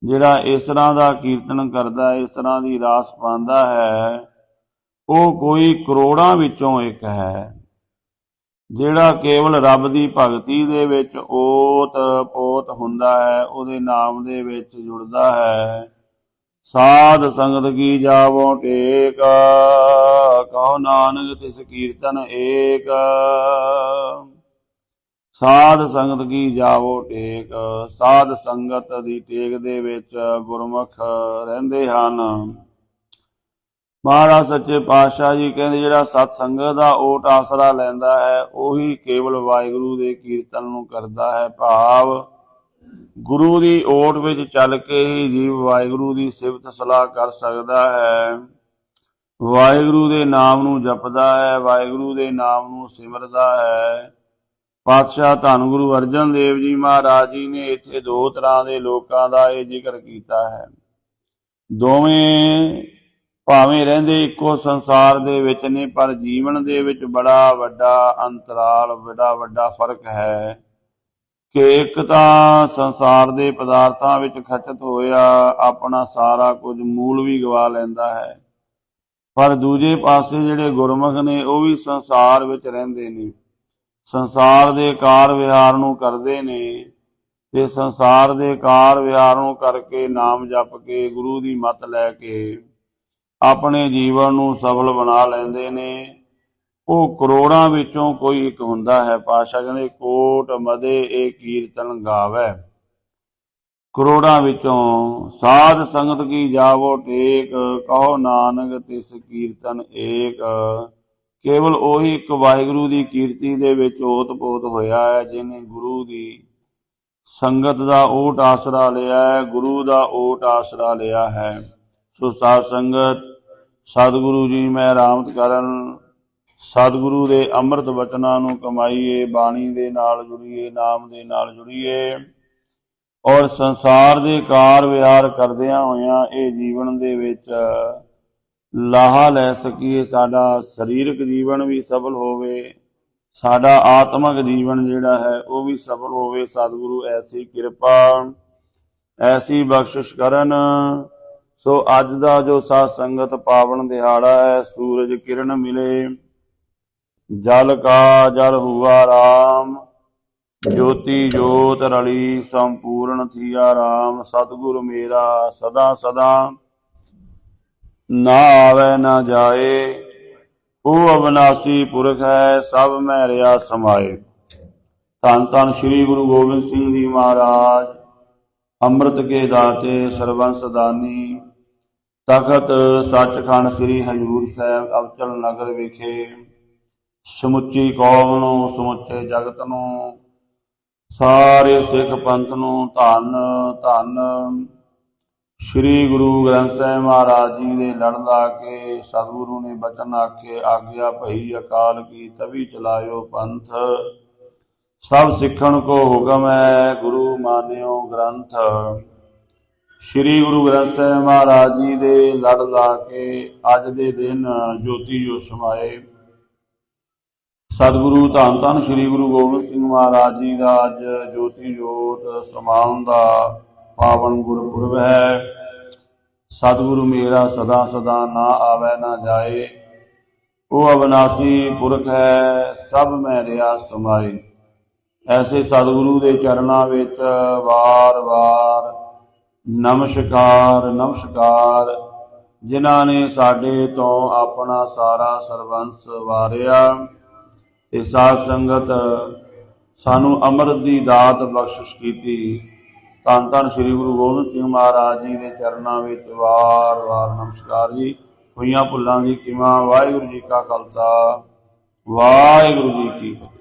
ਜਿਹੜਾ ਇਸ ਤਰ੍ਹਾਂ ਦਾ ਕੀਰਤਨ ਕਰਦਾ, ਇਸ ਤਰ੍ਹਾਂ ਦੀ ਰਾਸ ਪਾਉਂਦਾ ਹੈ। ਉਹ ਕੋਈ ਕਰੋੜਾਂ ਵਿੱਚੋਂ ਇੱਕ ਹੈ ਜਿਹੜਾ ਕੇਵਲ ਰੱਬ ਦੀ ਭਗਤੀ ਦੇ ਵਿੱਚ ਓਤ ਪੋਤ ਹੁੰਦਾ ਹੈ, ਉਹਦੇ ਨਾਮ ਦੇ ਵਿੱਚ ਜੁੜਦਾ ਹੈ। ਸਾਧ ਸੰਗਤ ਕੀ ਜਾਵੋ ਟੇਕ, ਕਹੋ ਨਾਨਕ ਤਿਸ ਕੀਰਤਨ ਏਕ। ਸਾਧ ਸੰਗਤ ਕੀ ਜਾਵੋ ਟੇਕ, ਸਾਧ ਸੰਗਤ ਦੀ ਟੇਕ ਦੇ ਵਿੱਚ ਗੁਰਮੁਖ ਰਹਿੰਦੇ ਹਨ। ਮਹਾਰਾਜ ਸੱਚੇ ਪਾਤਸ਼ਾਹ ਜੀ ਕਹਿੰਦੇ ਜਿਹੜਾ ਸਤ ਸੰਗਤ ਦਾ ਓਟ ਆਸਰਾ ਲੈਂਦਾ ਹੈ, ਉਹੀ ਕੇਵਲ ਵਾਹਿਗੁਰੂ ਦੇ ਕੀਰਤਨ ਨੂੰ ਕਰਦਾ ਹੈ। ਭਾਵ ਗੁਰੂ ਦੀ ਓਟ ਵਿੱਚ ਚੱਲ ਕੇ ਹੀ ਜੀਵ ਵਾਹਿਗੁਰੂ ਦੀ ਸਿਫਤ ਸਲਾਹ ਕਰ ਸਕਦਾ ਹੈ। ਵਾਹਿਗੁਰੂ ਦੇ ਨਾਮ ਨੂੰ ਜਪਦਾ ਹੈ, ਵਾਹਿਗੁਰੂ ਦੇ ਨਾਮ ਨੂੰ ਸਿਮਰਦਾ ਹੈ। ਪਾਤਸ਼ਾਹ ਧੰਨ ਗੁਰੂ ਅਰਜਨ ਦੇਵ ਜੀ ਮਹਾਰਾਜ ਜੀ ਨੇ ਇੱਥੇ ਦੋ ਤਰ੍ਹਾਂ ਦੇ ਲੋਕਾਂ ਦਾ ਇਹ ਜ਼ਿਕਰ ਕੀਤਾ ਹੈ। ਦੋਵੇਂ ਭਾਵੇਂ ਰਹਿੰਦੇ ਇੱਕੋ ਸੰਸਾਰ ਦੇ ਵਿੱਚ ਨੇ, ਪਰ ਜੀਵਨ ਦੇ ਵਿੱਚ ਬੜਾ ਵੱਡਾ ਅੰਤਰਾਲ, ਬੜਾ ਵੱਡਾ ਫਰਕ ਹੈ ਕਿ ਇੱਕ ਤਾਂ ਸੰਸਾਰ ਦੇ ਪਦਾਰਥਾਂ ਵਿੱਚ ਖਚਤ ਹੋਇਆ ਆਪਣਾ ਸਾਰਾ ਕੁਝ ਮੂਲ ਵੀ ਗਵਾ ਲੈਂਦਾ ਹੈ, ਪਰ ਦੂਜੇ ਪਾਸੇ ਜਿਹੜੇ ਗੁਰਮੁਖ ਨੇ ਉਹ ਵੀ ਸੰਸਾਰ ਵਿੱਚ ਰਹਿੰਦੇ ਨੇ, ਸੰਸਾਰ ਦੇ ਕਾਰ ਵਿਹਾਰ ਨੂੰ ਕਰਦੇ ਨੇ ਤੇ ਸੰਸਾਰ ਦੇ ਕਾਰ ਵਿਹਾਰ ਨੂੰ ਕਰਕੇ ਨਾਮ ਜਪ ਕੇ ਗੁਰੂ ਦੀ ਮੱਤ ਲੈ ਕੇ ਆਪਣੇ ਜੀਵਨ ਨੂੰ ਸਫਲ ਬਣਾ ਲੈਂਦੇ ਨੇ। ਉਹ ਕਰੋੜਾਂ ਵਿੱਚੋਂ ਕੋਈ ਇੱਕ ਹੁੰਦਾ ਹੈ। ਪਾਤਸ਼ਾਹ ਕਹਿੰਦੇ ਕੋਟ ਮਦੇ ਏ ਕੀਰਤਨ ਗਾਵੈ। ਕਰੋੜਾਂ ਵਿੱਚੋਂ ਸਾਧ ਸੰਗਤ ਕੀ ਜਾਵੋ ਟੇਕ, ਕਹੋ ਨਾਨਕ ਤਿਸ ਕੀਰਤਨ ਏਕ। ਕੇਵਲ ਉਹੀ ਇੱਕ ਵਾਹਿਗੁਰੂ ਦੀ ਕੀਰਤੀ ਦੇ ਵਿੱਚ ਓਤ-ਪੋਤ ਹੋਇਆ ਹੈ, ਜਿਹਨੇ ਗੁਰੂ ਦੀ ਸੰਗਤ ਦਾ ਓਟ ਆਸਰਾ ਲਿਆ ਹੈ, ਗੁਰੂ ਦਾ ਓਟ ਆਸਰਾ ਲਿਆ ਹੈ। ਸੋ ਸਾਧ ਸੰਗਤ ਸਤਿਗੁਰੂ ਜੀ ਮੈਂ ਰਾਮਤ ਕਰਨ, ਸਤਿਗੁਰੂ ਦੇ ਅੰਮ੍ਰਿਤ ਬਚਨਾਂ ਨੂੰ ਕਮਾਈਏ, ਬਾਣੀ ਦੇ ਨਾਲ ਜੁੜੀਏ, ਨਾਮ ਦੇ ਨਾਲ ਜੁੜੀਏ ਔਰ ਸੰਸਾਰ ਦੇ ਕਾਰ ਵਿਹਾਰ ਕਰਦਿਆਂ ਹੋਇਆਂ ਇਹ ਜੀਵਨ ਦੇ ਵਿੱਚ ਲਾਹਾ ਲੈ ਸਕੀਏ। ਸਾਡਾ ਸਰੀਰਕ ਜੀਵਨ ਵੀ ਸਫਲ ਹੋਵੇ, ਸਾਡਾ ਆਤਮਿਕ ਜੀਵਨ ਜਿਹੜਾ ਹੈ ਉਹ ਵੀ ਸਫਲ ਹੋਵੇ। ਸਤਿਗੁਰੂ ਐਸੀ ਕਿਰਪਾ, ਐਸੀ ਬਖਸ਼ਿਸ਼ ਕਰਨ। ਸੋ ਅੱਜ ਦਾ ਜੋ ਸਾਧ ਸੰਗਤ ਪਾਵਨ ਦਿਹਾੜਾ ਹੈ, ਸੂਰਜ ਕਿਰਨ ਮਿਲੇ, ਜਲ ਕਾ ਜਲ ਹੁਆ ਰਾਮ, ਜੋਤੀ ਜੋਤ ਰਲੀ ਸੰਪੂਰਨ ਥੀਆ ਰਾਮ। ਸਤਿਗੁਰ ਮੇਰਾ ਸਦਾ ਸਦਾ ਨਾ ਆਵੇ ਨਾ ਜਾਏ, ਉਹ ਅਬਨਾਸੀ ਪੁਰਖ ਹੈ ਸਭ ਮੈਂ ਰਿਆ ਸਮਾਏ। ਧੰਨ ਧੰਨ ਸ੍ਰੀ ਗੁਰੂ ਗੋਬਿੰਦ ਸਿੰਘ ਜੀ ਮਹਾਰਾਜ, ਅੰਮ੍ਰਿਤ ਕੇ ਦਾਤੇ ਸਰਬੰਸ ਦਾਨੀ, ਤਖਤ ਸੱਚਖੰਡ ਸ੍ਰੀ ਹਜ਼ੂਰ ਸਾਹਿਬ ਅਬਚਲ ਨਗਰ ਵਿਖੇ ਸਮੁੱਚੀ ਕੌਮ ਨੂੰ, ਸਮੁੱਚੇ ਜਗਤ ਨੂੰ, ਸਾਰੇ ਸਿੱਖ ਪੰਥ ਨੂੰ ਧੰਨ ਧੰਨ ਸ੍ਰੀ ਗੁਰੂ ਗ੍ਰੰਥ ਸਾਹਿਬ ਮਹਾਰਾਜ ਜੀ ਦੇ ਲੜ ਲਾ ਕੇ ਸਤਿਗੁਰੂ ਨੇ ਬਚਨ ਆਖੇ, ਆਗਿਆ ਭਈ ਅਕਾਲ ਕੀ ਤਵੀ ਚਲਾਇਓ ਪੰਥ, ਸਭ ਸਿੱਖਣ ਕੋ ਹੁਕਮ ਹੈ ਗੁਰੂ ਮਾਨਿਓ ਗ੍ਰੰਥ। ਸ੍ਰੀ ਗੁਰੂ ਗ੍ਰੰਥ ਸਾਹਿਬ ਮਹਾਰਾਜ ਜੀ ਦੇ ਲੜ ਲਾ ਕੇ ਅੱਜ ਦੇ ਦਿਨ ਜੋਤੀ ਜੋ ਸਮਾਏ। ਸਤਿਗੁਰੂ ਧੰਨ ਧੰਨ ਸ੍ਰੀ ਗੁਰੂ ਗੋਬਿੰਦ ਸਿੰਘ ਮਹਾਰਾਜ ਜੀ ਦਾ ਅੱਜ ਜੋਤੀ ਜੋਤ ਸਮਾਉਣ ਦਾ ਪਾਵਨ ਗੁਰਪੁਰਬ ਹੈ। ਸਤਿਗੁਰੂ ਮੇਰਾ ਸਦਾ ਸਦਾ ਨਾ ਆਵੇ ਨਾ ਜਾਏ, ਉਹ ਅਬਨਾਸੀ ਪੁਰਖ ਹੈ ਸਭ ਮੈਂ ਰਿਆ ਸਮਾਏ। ਐਸੇ ਸਤਿਗੁਰੂ ਦੇ ਚਰਨਾਂ ਵਿੱਚ ਵਾਰ ਵਾਰ ਨਮਸਕਾਰ ਨਮਸਕਾਰ, ਜਿਨ੍ਹਾਂ ਨੇ ਸਾਡੇ ਤੋਂ ਆਪਣਾ ਸਾਰਾ ਸਰਬੰਸ ਵਾਰਿਆ ਤੇ ਸਾਧ ਸੰਗਤ ਸਾਨੂੰ ਅੰਮ੍ਰਿਤ ਦੀ ਦਾਤ ਬਖਸ਼ਿਸ਼ ਕੀਤੀ। ਧੰਨ ਧੰਨ ਸ੍ਰੀ ਗੁਰੂ ਗੋਬਿੰਦ ਸਿੰਘ ਮਹਾਰਾਜ ਜੀ ਦੇ ਚਰਨਾਂ ਵਿੱਚ ਵਾਰ ਵਾਰ ਨਮਸਕਾਰ ਜੀ। ਹੋਈਆਂ ਭੁੱਲਾਂ ਦੀ ਖਿਮਾ। ਵਾਹਿਗੁਰੂ ਜੀ ਕਾ ਖਾਲਸਾ, ਵਾਹਿਗੁਰੂ ਜੀ ਕੀ ਫਤਿਹ।